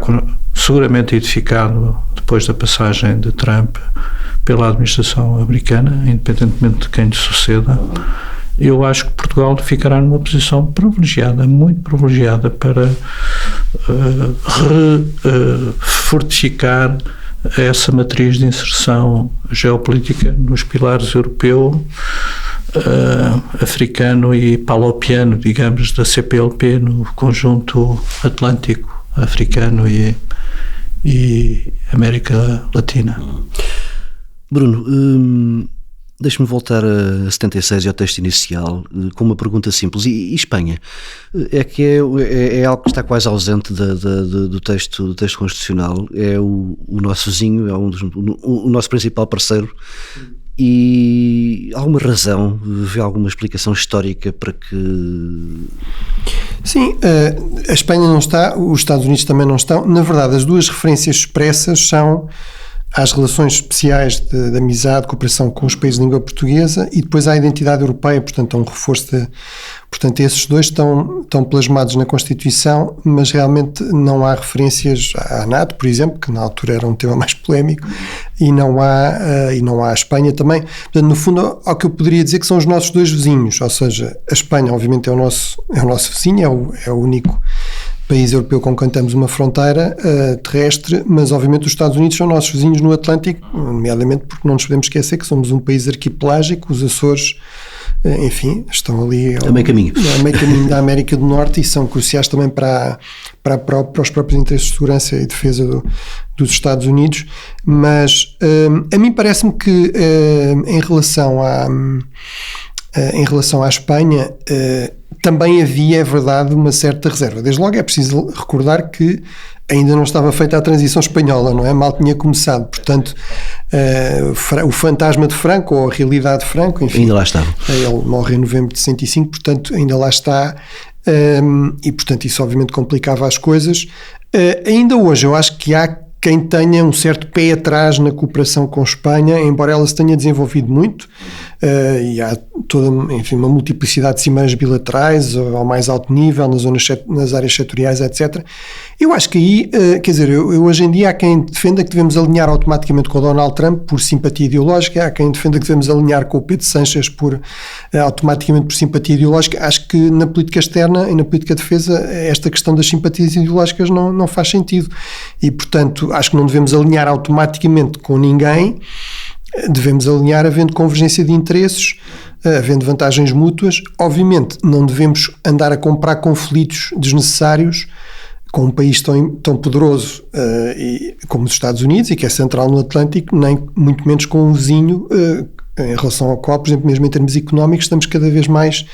seguramente edificado depois da passagem de Trump pela administração americana, independentemente de quem lhe suceda, eu acho que Portugal ficará numa posição privilegiada, muito privilegiada, para fortificar essa matriz de inserção geopolítica nos pilares europeu, africano e palopiano, digamos, da CPLP, no conjunto atlântico, africano e América Latina. Bruno, deixe-me voltar a 76 e ao texto inicial com uma pergunta simples. E Espanha? É algo que está quase ausente do texto constitucional. É o nosso vizinho, é o nosso principal parceiro. E alguma razão, vê alguma explicação histórica para que... Sim, a Espanha não está, os Estados Unidos também não estão. Na verdade, as duas referências expressas são as relações especiais de amizade, cooperação com os países de língua portuguesa, e depois há a identidade europeia, portanto, há um reforço portanto, esses dois estão plasmados na Constituição, mas realmente não há referências à NATO, por exemplo, que na altura era um tema mais polémico, e não há a Espanha também. Portanto, no fundo, ao que eu poderia dizer que são os nossos dois vizinhos, ou seja, a Espanha, obviamente, é o nosso vizinho, é o único país europeu com quem temos uma fronteira terrestre, mas obviamente os Estados Unidos são nossos vizinhos no Atlântico, nomeadamente porque não nos podemos esquecer que somos um país arquipelágico, os Açores, enfim, estão ali a meio caminho da América do Norte, e são cruciais também para os próprios interesses de segurança e defesa dos Estados Unidos. Mas a mim parece-me que em relação à Espanha também havia, é verdade, uma certa reserva. Desde logo é preciso recordar que ainda não estava feita a transição espanhola, não é? Mal tinha começado, portanto o fantasma de Franco, ou a realidade de Franco, enfim, ainda lá estava. Ele morre em novembro de 65, portanto ainda lá está, e portanto isso obviamente complicava as coisas. Ainda hoje eu acho que há quem tenha um certo pé atrás na cooperação com a Espanha, embora ela se tenha desenvolvido muito, e há toda, enfim, uma multiplicidade de cimeiras bilaterais ao mais alto nível, nas áreas setoriais, etc. Eu acho que aí, quer dizer, eu hoje em dia há quem defenda que devemos alinhar automaticamente com o Donald Trump por simpatia ideológica, há quem defenda que devemos alinhar com o Pedro Sánchez automaticamente por simpatia ideológica. Acho que na política externa e na política de defesa esta questão das simpatias ideológicas não faz sentido, e portanto acho que não devemos alinhar automaticamente com ninguém. Devemos alinhar havendo convergência de interesses, havendo vantagens mútuas. Obviamente não devemos andar a comprar conflitos desnecessários com um país tão poderoso como os Estados Unidos, e que é central no Atlântico, nem muito menos com um vizinho em relação ao qual, por exemplo, mesmo em termos económicos, estamos cada vez mais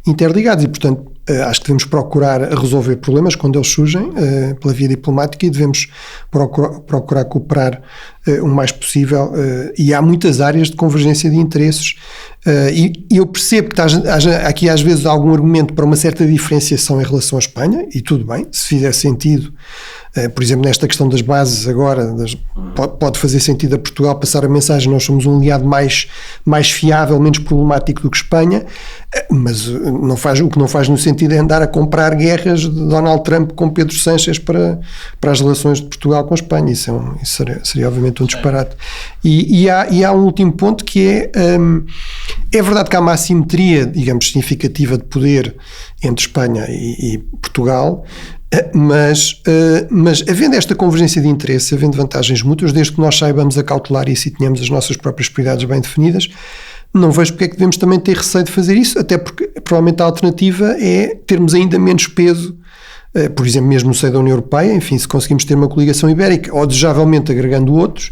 interligados, e portanto acho que devemos procurar resolver problemas quando eles surgem pela via diplomática, e devemos procurar cooperar o mais possível, e há muitas áreas de convergência de interesses, e eu percebo que haja aqui às vezes algum argumento para uma certa diferenciação em relação à Espanha, e tudo bem, se fizer sentido. Por exemplo, nesta questão das bases agora, pode fazer sentido a Portugal passar a mensagem: nós somos um aliado mais fiável, menos problemático do que Espanha, mas o que não faz no sentido é andar a comprar guerras de Donald Trump com Pedro Sánchez para as relações de Portugal com a Espanha. Isso seria obviamente um disparate. E há um último ponto que é verdade que há uma assimetria, digamos, significativa de poder entre Espanha e Portugal, mas havendo esta convergência de interesse, havendo vantagens mútuas, desde que nós saibamos acautelar isso e tenhamos as nossas próprias prioridades bem definidas, não vejo porque é que devemos também ter receio de fazer isso, até porque provavelmente a alternativa é termos ainda menos peso, por exemplo, mesmo no seio da União Europeia. Enfim, se conseguimos ter uma coligação ibérica, ou desejavelmente agregando outros,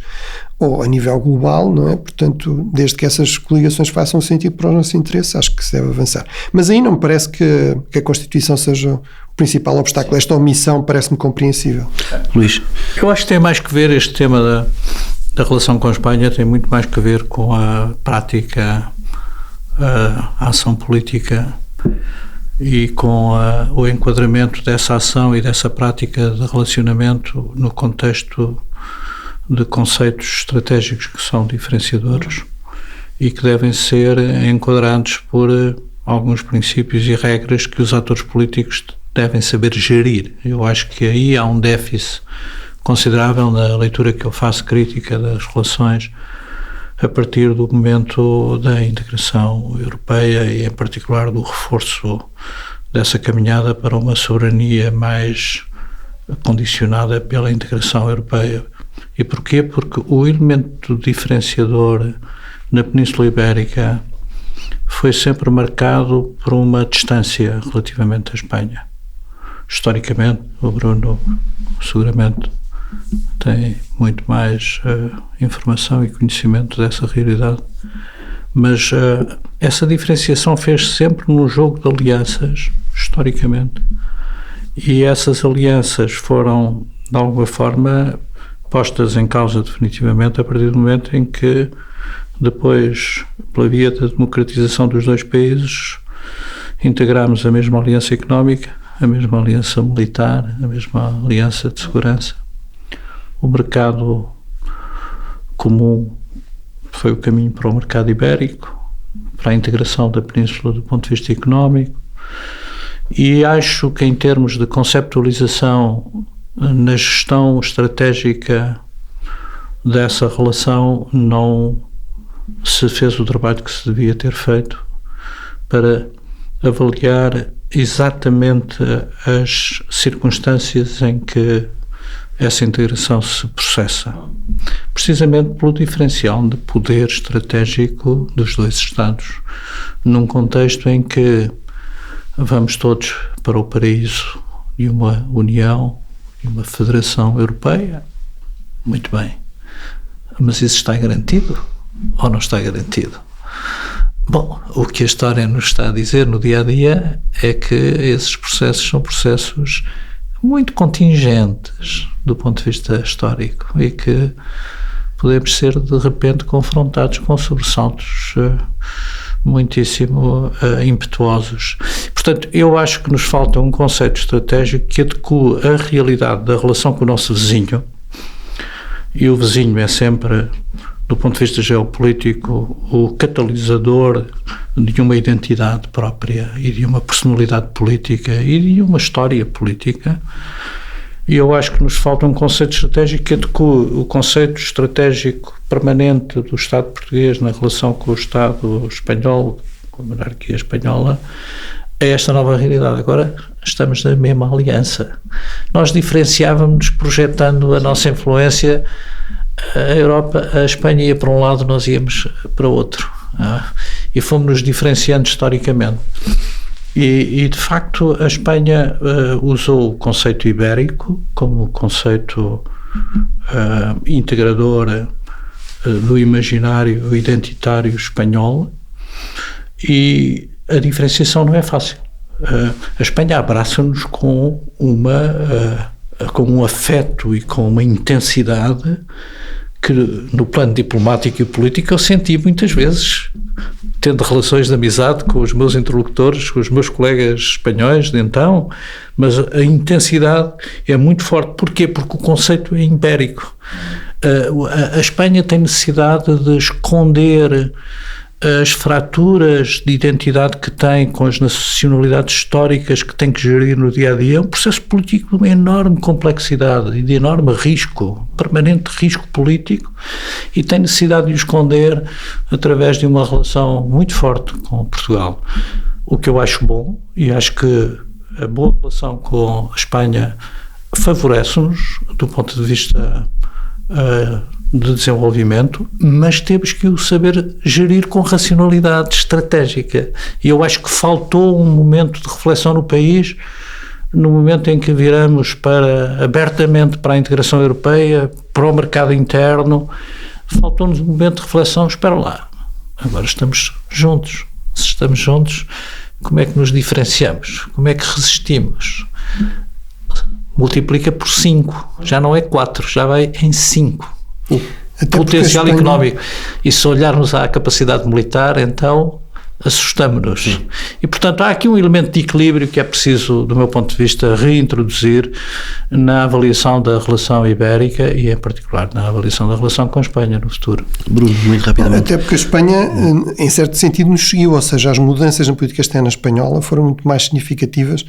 ou a nível global, não é? Portanto, desde que essas coligações façam sentido para os nossos interesses, acho que se deve avançar. Mas aí não me parece que a Constituição seja o principal obstáculo. Esta omissão parece-me compreensível. Luís? Eu acho que tem mais que ver este tema da relação com a Espanha, tem muito mais que ver com a prática, a ação política e com o enquadramento dessa ação e dessa prática de relacionamento no contexto de conceitos estratégicos que são diferenciadores e que devem ser enquadrados por alguns princípios e regras que os atores políticos devem saber gerir. Eu acho que aí há um déficit considerável na leitura que eu faço crítica das relações a partir do momento da integração europeia e, em particular, do reforço dessa caminhada para uma soberania mais condicionada pela integração europeia. E porquê? Porque o elemento diferenciador na Península Ibérica foi sempre marcado por uma distância relativamente à Espanha. Historicamente, o Bruno seguramente tem muito mais informação e conhecimento dessa realidade, mas essa diferenciação fez-se sempre num jogo de alianças, historicamente, e essas alianças foram, de alguma forma, postas em causa definitivamente a partir do momento em que, depois, pela via da democratização dos dois países, integramos a mesma aliança económica, a mesma aliança militar, a mesma aliança de segurança. O mercado comum foi o caminho para o mercado ibérico, para a integração da península do ponto de vista económico, e acho que em termos de conceptualização na gestão estratégica dessa relação não se fez o trabalho que se devia ter feito para avaliar exatamente as circunstâncias em que essa integração se processa, precisamente pelo diferencial de poder estratégico dos dois Estados, num contexto em que vamos todos para o paraíso de uma União, de uma Federação Europeia. Muito bem, mas isso está garantido ou não está garantido? Bom, o que a história nos está a dizer no dia-a-dia é que esses processos são processos muito contingentes do ponto de vista histórico e que podemos ser de repente confrontados com sobressaltos muitíssimo impetuosos. Portanto, eu acho que nos falta um conceito estratégico que adequa a realidade da relação com o nosso vizinho, e o vizinho é sempre, do ponto de vista geopolítico, o catalisador de uma identidade própria e de uma personalidade política e de uma história política. E eu acho que nos falta um conceito estratégico que adequa o conceito estratégico permanente do Estado português na relação com o Estado espanhol, com a monarquia espanhola, a esta nova realidade. Agora estamos na mesma aliança. Nós diferenciávamos projetando a nossa influência. A Europa, a Espanha ia para um lado, nós íamos para o outro, e fomos-nos diferenciando historicamente. E de facto a Espanha usou o conceito ibérico como conceito integrador do imaginário identitário espanhol, e a diferenciação não é fácil. A Espanha abraça-nos com um afeto e com uma intensidade que no plano diplomático e político eu senti muitas vezes, tendo relações de amizade com os meus interlocutores, com os meus colegas espanhóis de então, mas a intensidade é muito forte. Porquê? Porque o conceito é ibérico. A Espanha tem necessidade de esconder as fraturas de identidade que tem com as nacionalidades históricas que tem que gerir no dia-a-dia. É um processo político de uma enorme complexidade e de enorme risco, permanente risco político, e tem necessidade de o esconder através de uma relação muito forte com Portugal. O que eu acho bom, e acho que a boa relação com a Espanha favorece-nos do ponto de vista de desenvolvimento, mas temos que o saber gerir com racionalidade estratégica. E eu acho que faltou um momento de reflexão no país, no momento em que viramos abertamente para a integração europeia, para o mercado interno. Faltou-nos um momento de reflexão. Espera lá, agora estamos juntos. Se estamos juntos, como é que nos diferenciamos? Como é que resistimos? Multiplica por 5, já não é 4, já vai em 5. O potencial económico. E se olharmos à capacidade militar, então assustamos-nos. Sim. E, portanto, há aqui um elemento de equilíbrio que é preciso, do meu ponto de vista, reintroduzir na avaliação da relação ibérica e, em particular, na avaliação da relação com a Espanha no futuro. Bruno, muito rapidamente. Até porque a Espanha, em certo sentido, nos seguiu, ou seja, as mudanças na política externa espanhola foram muito mais significativas,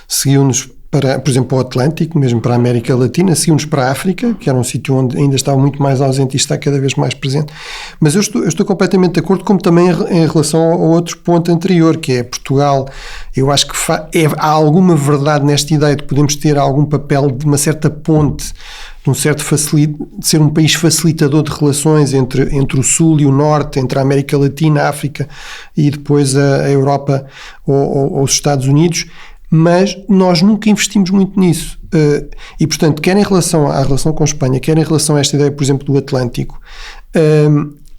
seguiu-nos para, por exemplo, para o Atlântico, mesmo para a América Latina, seguimos para a África, que era um sítio onde ainda estava muito mais ausente e está cada vez mais presente. Mas eu estou completamente de acordo, como também em relação ao outro ponto anterior, que é Portugal. Eu acho que há alguma verdade nesta ideia de que podemos ter algum papel de uma certa ponte, de ser um país facilitador de relações entre o Sul e o Norte, entre a América Latina, a África e depois a Europa ou os Estados Unidos. Mas nós nunca investimos muito nisso. E, portanto, quer em relação à relação com a Espanha, quer em relação a esta ideia, por exemplo, do Atlântico,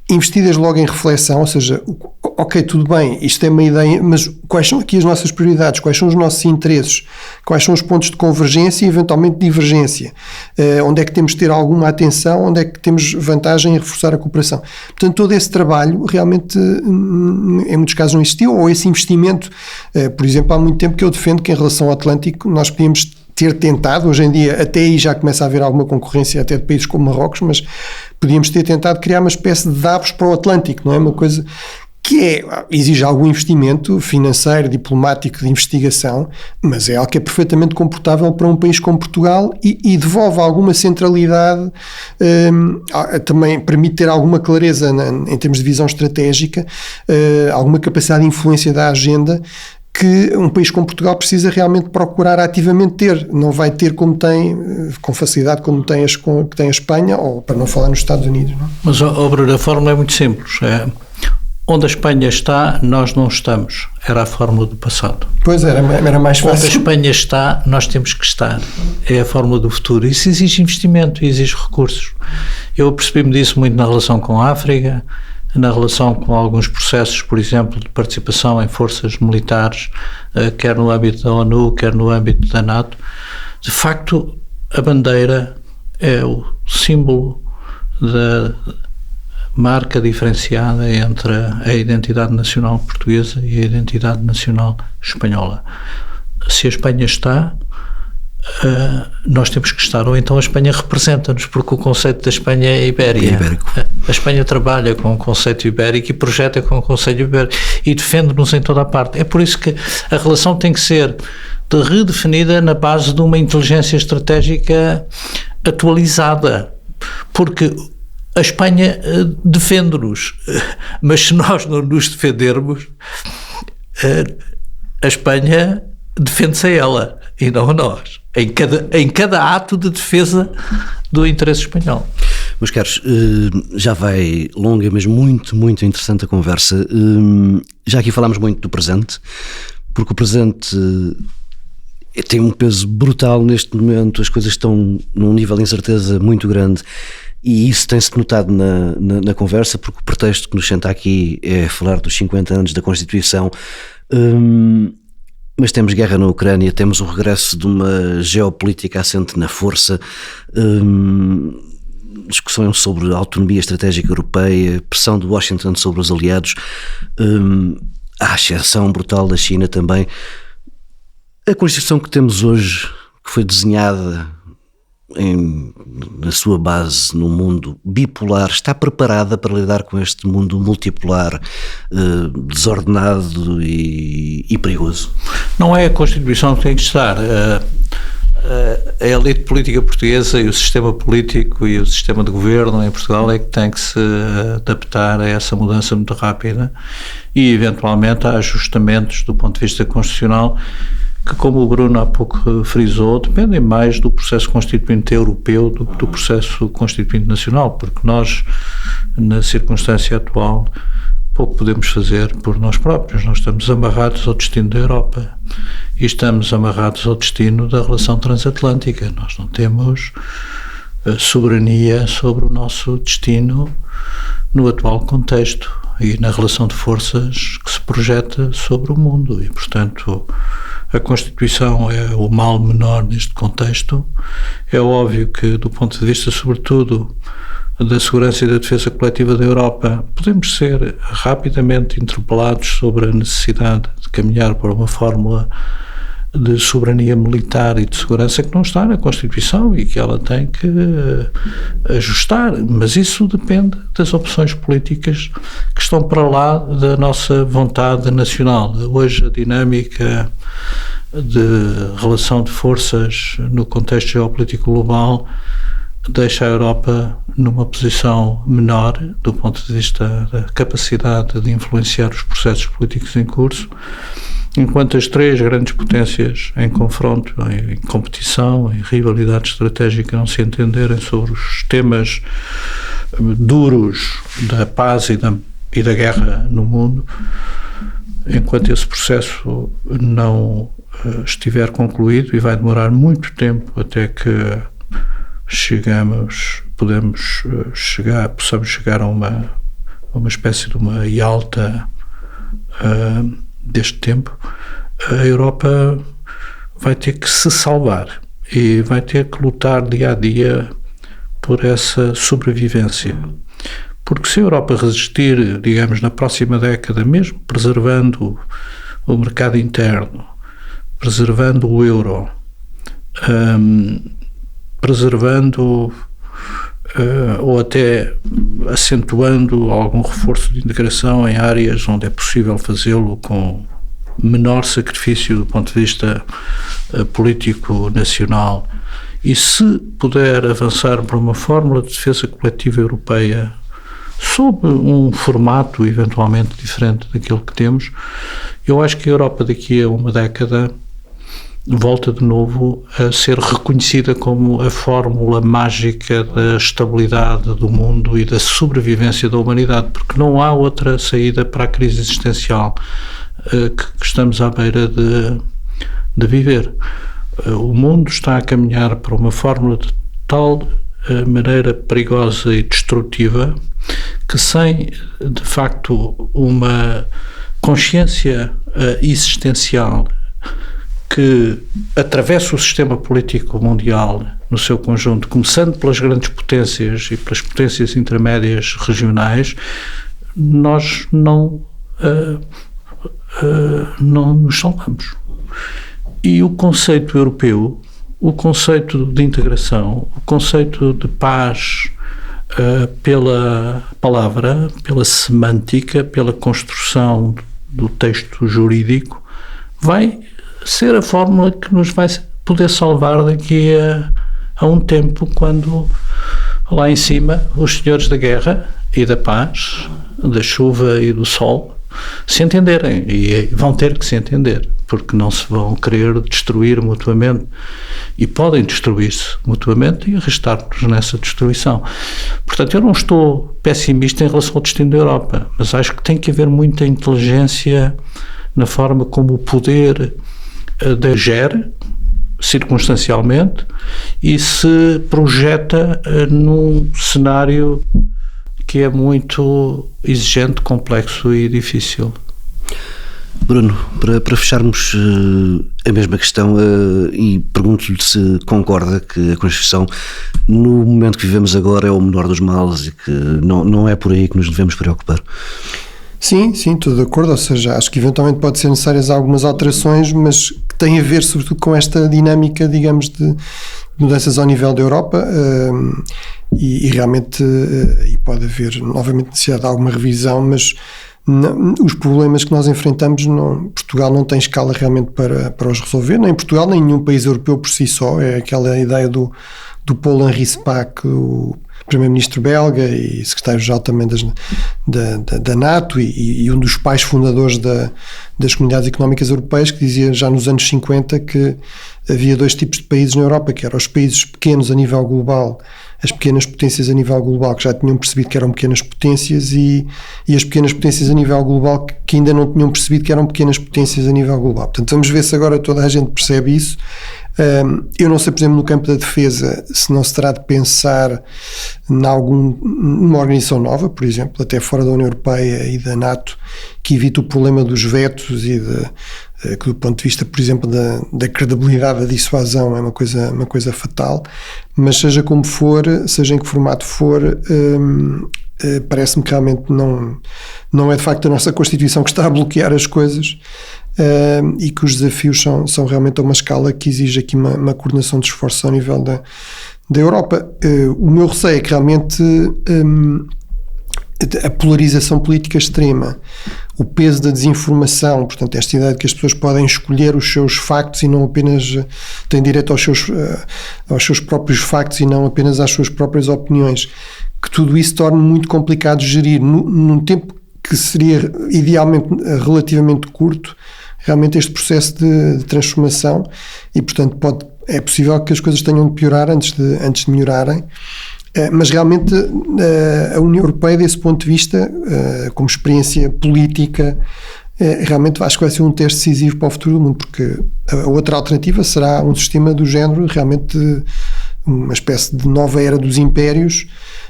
investidas logo em reflexão, ou seja, ok, tudo bem, isto é uma ideia, mas quais são aqui as nossas prioridades, quais são os nossos interesses, quais são os pontos de convergência e eventualmente divergência, onde é que temos de ter alguma atenção, onde é que temos vantagem em reforçar a cooperação. Portanto, todo esse trabalho realmente em muitos casos não existiu, ou esse investimento, por exemplo, há muito tempo que eu defendo que em relação ao Atlântico nós podíamos ter tentado, hoje em dia até aí já começa a haver alguma concorrência até de países como Marrocos, mas podíamos ter tentado criar uma espécie de Davos para o Atlântico, não é? Uma coisa que exige algum investimento financeiro, diplomático, de investigação, mas é algo que é perfeitamente comportável para um país como Portugal e devolve alguma centralidade, também permite ter alguma clareza em termos de visão estratégica, alguma capacidade de influência da agenda, que um país como Portugal precisa realmente procurar ativamente ter. Não vai ter como tem, com facilidade como tem a Espanha, ou para não falar nos Estados Unidos. Não? Mas a fórmula é muito simples. Onde a Espanha está, nós não estamos. Era a fórmula do passado. Pois era mais fácil. Onde a Espanha está, nós temos que estar. É a fórmula do futuro. Isso exige investimento, exige recursos. Eu percebi-me disso muito na relação com a África, na relação com alguns processos, por exemplo, de participação em forças militares, quer no âmbito da ONU, quer no âmbito da NATO. De facto, a bandeira é o símbolo da marca diferenciada entre a identidade nacional portuguesa e a identidade nacional espanhola. Se a Espanha está, nós temos que estar, ou então a Espanha representa-nos, porque o conceito da Espanha é ibérico. A Espanha trabalha com o conceito ibérico e projeta com o conceito ibérico e defende-nos em toda a parte. É por isso que a relação tem que ser redefinida na base de uma inteligência estratégica atualizada, porque a Espanha defende-nos, mas se nós não nos defendermos, a Espanha defende-se a ela e não a nós, em cada ato de defesa do interesse espanhol. Meus caros, já vai longa, mas muito, muito interessante a conversa. Já aqui falámos muito do presente, porque o presente tem um peso brutal neste momento, as coisas estão num nível de incerteza muito grande. E isso tem-se notado na conversa, porque o pretexto que nos senta aqui é falar dos 50 anos da Constituição, mas temos guerra na Ucrânia, temos o regresso de uma geopolítica assente na força, discussões sobre a autonomia estratégica europeia, pressão de Washington sobre os aliados, a ascensão brutal da China também. A Constituição que temos hoje, que foi desenhada na sua base no mundo bipolar, está preparada para lidar com este mundo multipolar, desordenado e perigoso? Não é a Constituição que tem que estar. A elite política portuguesa e o sistema político e o sistema de governo em Portugal é que tem que se adaptar a essa mudança muito rápida e eventualmente a ajustamentos do ponto de vista constitucional que, como o Bruno há pouco frisou, dependem mais do processo constituinte europeu do que do processo constituinte nacional, porque nós, na circunstância atual, pouco podemos fazer por nós próprios. Nós estamos amarrados ao destino da Europa e estamos amarrados ao destino da relação transatlântica. Nós não temos soberania sobre o nosso destino no atual contexto e na relação de forças que se projeta sobre o mundo e, portanto, a Constituição é o mal menor neste contexto. É óbvio que, do ponto de vista, sobretudo, da segurança e da defesa coletiva da Europa, podemos ser rapidamente interpelados sobre a necessidade de caminhar para uma fórmula de soberania militar e de segurança que não está na Constituição e que ela tem que ajustar, mas isso depende das opções políticas que estão para lá da nossa vontade nacional. Hoje a dinâmica de relação de forças no contexto geopolítico global deixa a Europa numa posição menor do ponto de vista da capacidade de influenciar os processos políticos em curso, enquanto as três grandes potências em confronto, em competição, em rivalidade estratégica não se entenderem sobre os temas duros da paz e da guerra no mundo, enquanto esse processo não estiver concluído, e vai demorar muito tempo até que possamos chegar a uma espécie de uma Yalta deste tempo, a Europa vai ter que se salvar e vai ter que lutar dia a dia por essa sobrevivência. Porque se a Europa resistir, digamos, na próxima década, mesmo preservando o mercado interno, preservando o euro, preservando ou até acentuando algum reforço de integração em áreas onde é possível fazê-lo com menor sacrifício do ponto de vista político nacional. E se puder avançar para uma fórmula de defesa coletiva europeia sob um formato eventualmente diferente daquilo que temos, eu acho que a Europa daqui a uma década volta de novo a ser reconhecida como a fórmula mágica da estabilidade do mundo e da sobrevivência da humanidade, porque não há outra saída para a crise existencial que estamos à beira de viver. O mundo está a caminhar para uma fórmula de tal maneira perigosa e destrutiva que, sem de facto uma consciência existencial que atravessa o sistema político mundial no seu conjunto, começando pelas grandes potências e pelas potências intermédias regionais, nós não nos salvamos. E o conceito europeu, o conceito de integração, o conceito de paz pela palavra, pela semântica, pela construção do texto jurídico, vai ser a fórmula que nos vai poder salvar daqui a um tempo, quando lá em cima os senhores da guerra e da paz, da chuva e do sol se entenderem, e vão ter que se entender, porque não se vão querer destruir mutuamente, e podem destruir-se mutuamente e arrastar-nos nessa destruição. Portanto, eu não estou pessimista em relação ao destino da Europa, mas acho que tem que haver muita inteligência na forma como o poder gere circunstancialmente e se projeta num cenário que é muito exigente, complexo e difícil. Bruno, para fecharmos a mesma questão, e pergunto-lhe se concorda que a Constituição, no momento que vivemos agora, é o menor dos males e que não é por aí que nos devemos preocupar. Sim, estou de acordo, ou seja, acho que eventualmente pode ser necessárias algumas alterações, mas que têm a ver sobretudo com esta dinâmica, digamos, de mudanças ao nível da Europa, e realmente e pode haver novamente necessidade de alguma revisão, mas os problemas que nós enfrentamos, Portugal não tem escala realmente para os resolver, nem Portugal, nem nenhum país europeu por si só. É aquela ideia do Paul-Henri Spaak, o primeiro-ministro belga e secretário-geral também da NATO e um dos pais fundadores das comunidades económicas europeias, que dizia já nos anos 50 que havia dois tipos de países na Europa, que eram os países pequenos a nível global, as pequenas potências a nível global, que já tinham percebido que eram pequenas potências, e as pequenas potências a nível global que ainda não tinham percebido que eram pequenas potências a nível global. Portanto, vamos ver se agora toda a gente percebe isso. Eu não sei, por exemplo, no campo da defesa, se não se terá de pensar numa organização nova, por exemplo, até fora da União Europeia e da NATO, que evite o problema dos vetos e que do ponto de vista, por exemplo, da credibilidade da dissuasão é uma coisa fatal. Mas seja como for, seja em que formato for, parece-me que realmente não é de facto a nossa Constituição que está a bloquear as coisas, e que os desafios são realmente a uma escala que exige aqui uma coordenação de esforços ao nível da Europa. O meu receio é que realmente a polarização política extrema, o peso da desinformação, portanto esta ideia de que as pessoas podem escolher os seus factos e não apenas têm direito aos seus próprios factos e não apenas às suas próprias opiniões, que tudo isso torna muito complicado de gerir num tempo que seria idealmente relativamente curto, realmente este processo de transformação, e portanto é possível que as coisas tenham de piorar antes de melhorarem. Mas realmente a União Europeia, desse ponto de vista, como experiência política, realmente acho que vai ser um teste decisivo para o futuro do mundo, porque a outra alternativa será um sistema do género, realmente uma espécie de nova era dos impérios,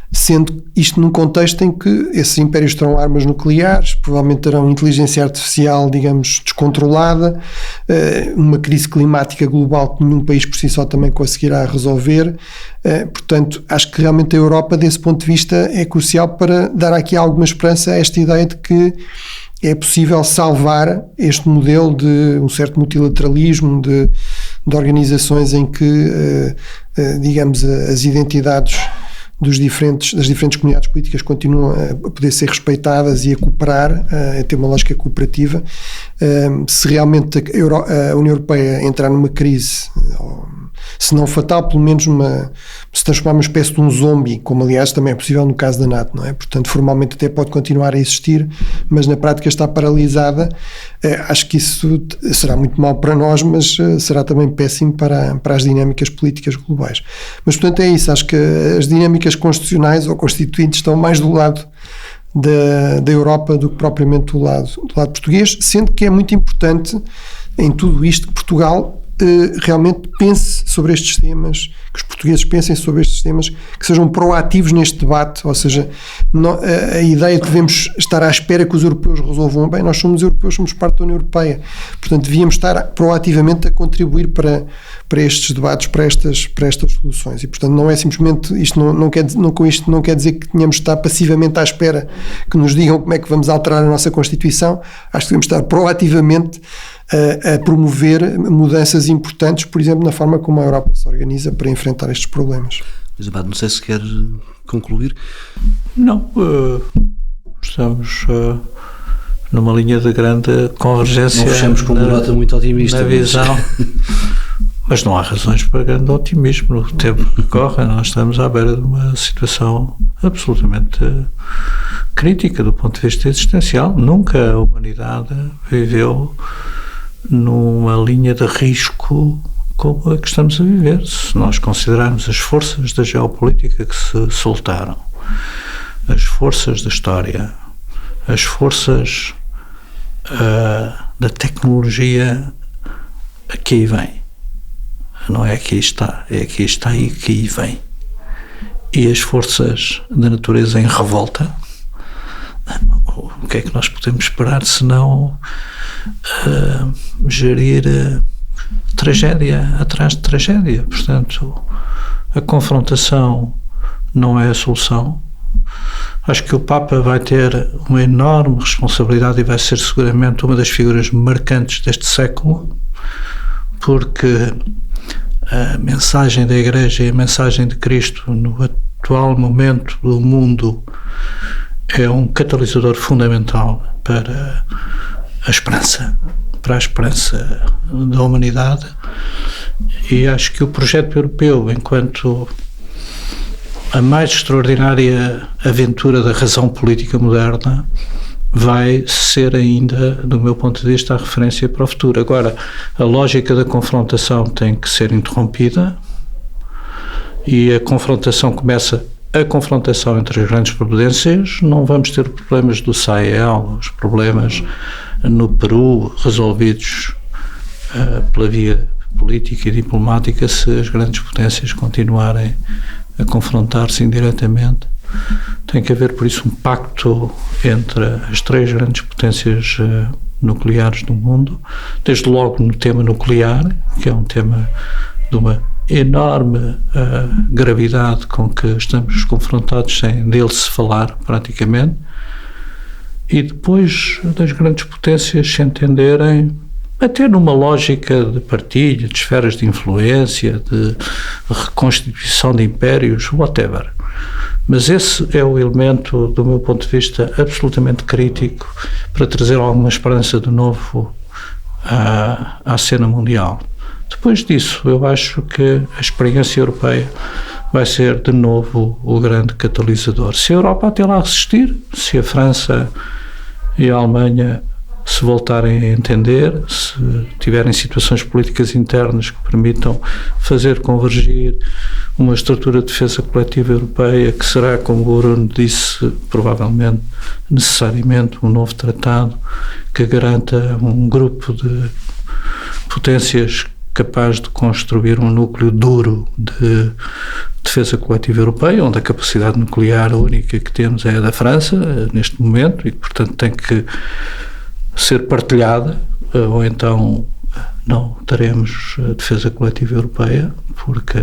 sendo isto num contexto em que esses impérios terão armas nucleares, provavelmente terão inteligência artificial, digamos, descontrolada, uma crise climática global que nenhum país por si só também conseguirá resolver. Portanto, acho que realmente a Europa, desse ponto de vista, é crucial para dar aqui alguma esperança a esta ideia de que é possível salvar este modelo de um certo multilateralismo, de de organizações em que, digamos, as identidades das diferentes comunidades políticas continuam a poder ser respeitadas e a cooperar, a ter uma lógica cooperativa. Se realmente a União Europeia entrar numa crise, se não fatal, pelo menos se transformar numa espécie de um zombie, como aliás também é possível no caso da NATO, não é? Portanto, formalmente até pode continuar a existir, mas na prática está paralisada. Acho que isso será muito mau para nós, mas será também péssimo para as dinâmicas políticas globais. Mas, portanto, é isso. Acho que as dinâmicas constitucionais ou constituintes estão mais do lado da Europa do que propriamente do lado português, sendo que é muito importante em tudo isto que Portugal realmente pense sobre estes temas, que os portugueses pensem sobre estes temas, que sejam proativos neste debate, ou seja, a ideia de que devemos estar à espera que os europeus resolvam, bem, nós somos europeus, somos parte da União Europeia, portanto devíamos estar proativamente a contribuir para estes debates, para estas soluções, e portanto não é simplesmente, isto com isto não quer dizer que tenhamos de estar passivamente à espera que nos digam como é que vamos alterar a nossa Constituição. Acho que devemos estar proativamente a promover mudanças importantes, por exemplo, na forma como a Europa se organiza para enfrentar estes problemas. Luís Abado, não sei se quer concluir. Não, estamos numa linha de grande convergência. Não fechamos com uma nota muito otimista. Na visão, mas não há razões para grande otimismo no tempo que corre. Nós estamos à beira de uma situação absolutamente crítica do ponto de vista existencial. Nunca a humanidade viveu numa linha de risco como a que estamos a viver. Se nós considerarmos as forças da geopolítica que se soltaram, as forças da história, as forças da tecnologia, aqui aí vem. Não é aqui está, é aqui está e aqui aí vem. E as forças da natureza em revolta, o que é que nós podemos esperar se não gerir tragédia atrás de tragédia? Portanto, a confrontação não é a solução. Acho que o Papa vai ter uma enorme responsabilidade e vai ser seguramente uma das figuras marcantes deste século, porque a mensagem da Igreja e a mensagem de Cristo no atual momento do mundo é um catalisador fundamental para a esperança da humanidade, e acho que o projeto europeu, enquanto a mais extraordinária aventura da razão política moderna, vai ser ainda, do meu ponto de vista, a referência para o futuro. Agora, a lógica da confrontação tem que ser interrompida, e a confrontação entre as grandes potências. Não vamos ter problemas do Sahel, os problemas no Peru resolvidos pela via política e diplomática, se as grandes potências continuarem a confrontar-se indiretamente. Tem que haver, por isso, um pacto entre as três grandes potências nucleares do mundo, desde logo no tema nuclear, que é um tema de uma enorme gravidade com que estamos confrontados sem dele se falar praticamente, e depois das grandes potências se entenderem até numa lógica de partilha, de esferas de influência, de reconstituição de impérios, whatever. Mas esse é o elemento, do meu ponto de vista, absolutamente crítico para trazer alguma esperança de novo à cena mundial. Depois disso, eu acho que a experiência europeia vai ser de novo o grande catalisador. Se a Europa até lá resistir, se a França e a Alemanha se voltarem a entender, se tiverem situações políticas internas que permitam fazer convergir uma estrutura de defesa coletiva europeia, que será, como o Bruno disse, provavelmente, necessariamente um novo tratado que garanta um grupo de potências capaz de construir um núcleo duro de defesa coletiva europeia, onde a capacidade nuclear única que temos é a da França, neste momento, e, portanto, tem que ser partilhada, ou então não teremos a defesa coletiva europeia, porque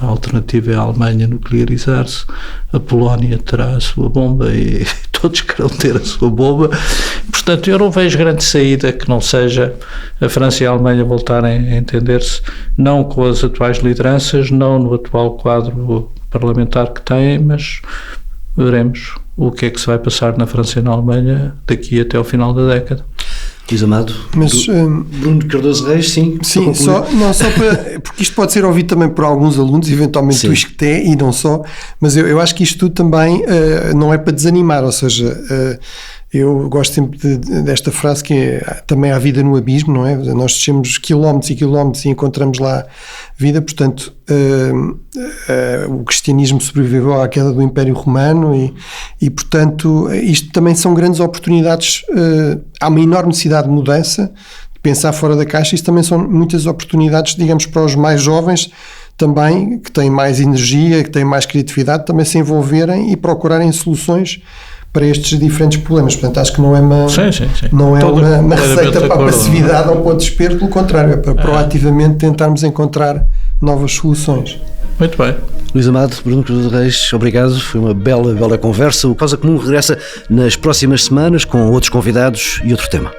a alternativa é a Alemanha nuclearizar-se, a Polónia terá a sua bomba e todos querem ter a sua bomba. Portanto, Portanto, eu não vejo grande saída que não seja a França e a Alemanha voltarem a entender-se, não com as atuais lideranças, não no atual quadro parlamentar que têm, mas veremos o que é que se vai passar na França e na Alemanha daqui até ao final da década. Luís Amado, mas, Bruno Cardoso Reis, sim. Sim, só para, porque isto pode ser ouvido também por alguns alunos, eventualmente do ISCTE e não só, mas eu acho que isto tudo também não é para desanimar, ou seja, eu gosto sempre desta frase que é, também há vida no abismo, não é? Nós descemos quilómetros e quilómetros e encontramos lá vida, portanto o cristianismo sobreviveu à queda do Império Romano e portanto isto também são grandes oportunidades, há uma enorme necessidade de mudança, de pensar fora da caixa, isso também são muitas oportunidades, digamos, para os mais jovens também, que têm mais energia, que têm mais criatividade, também se envolverem e procurarem soluções para estes diferentes problemas. Portanto, acho que não é uma receita para a passividade ou para o desespero, pelo contrário, é para proativamente tentarmos encontrar novas soluções. Muito bem. Luís Amado, Bruno Cardoso Reis, obrigado, foi uma bela conversa. O Causa Comum regressa nas próximas semanas com outros convidados e outro tema.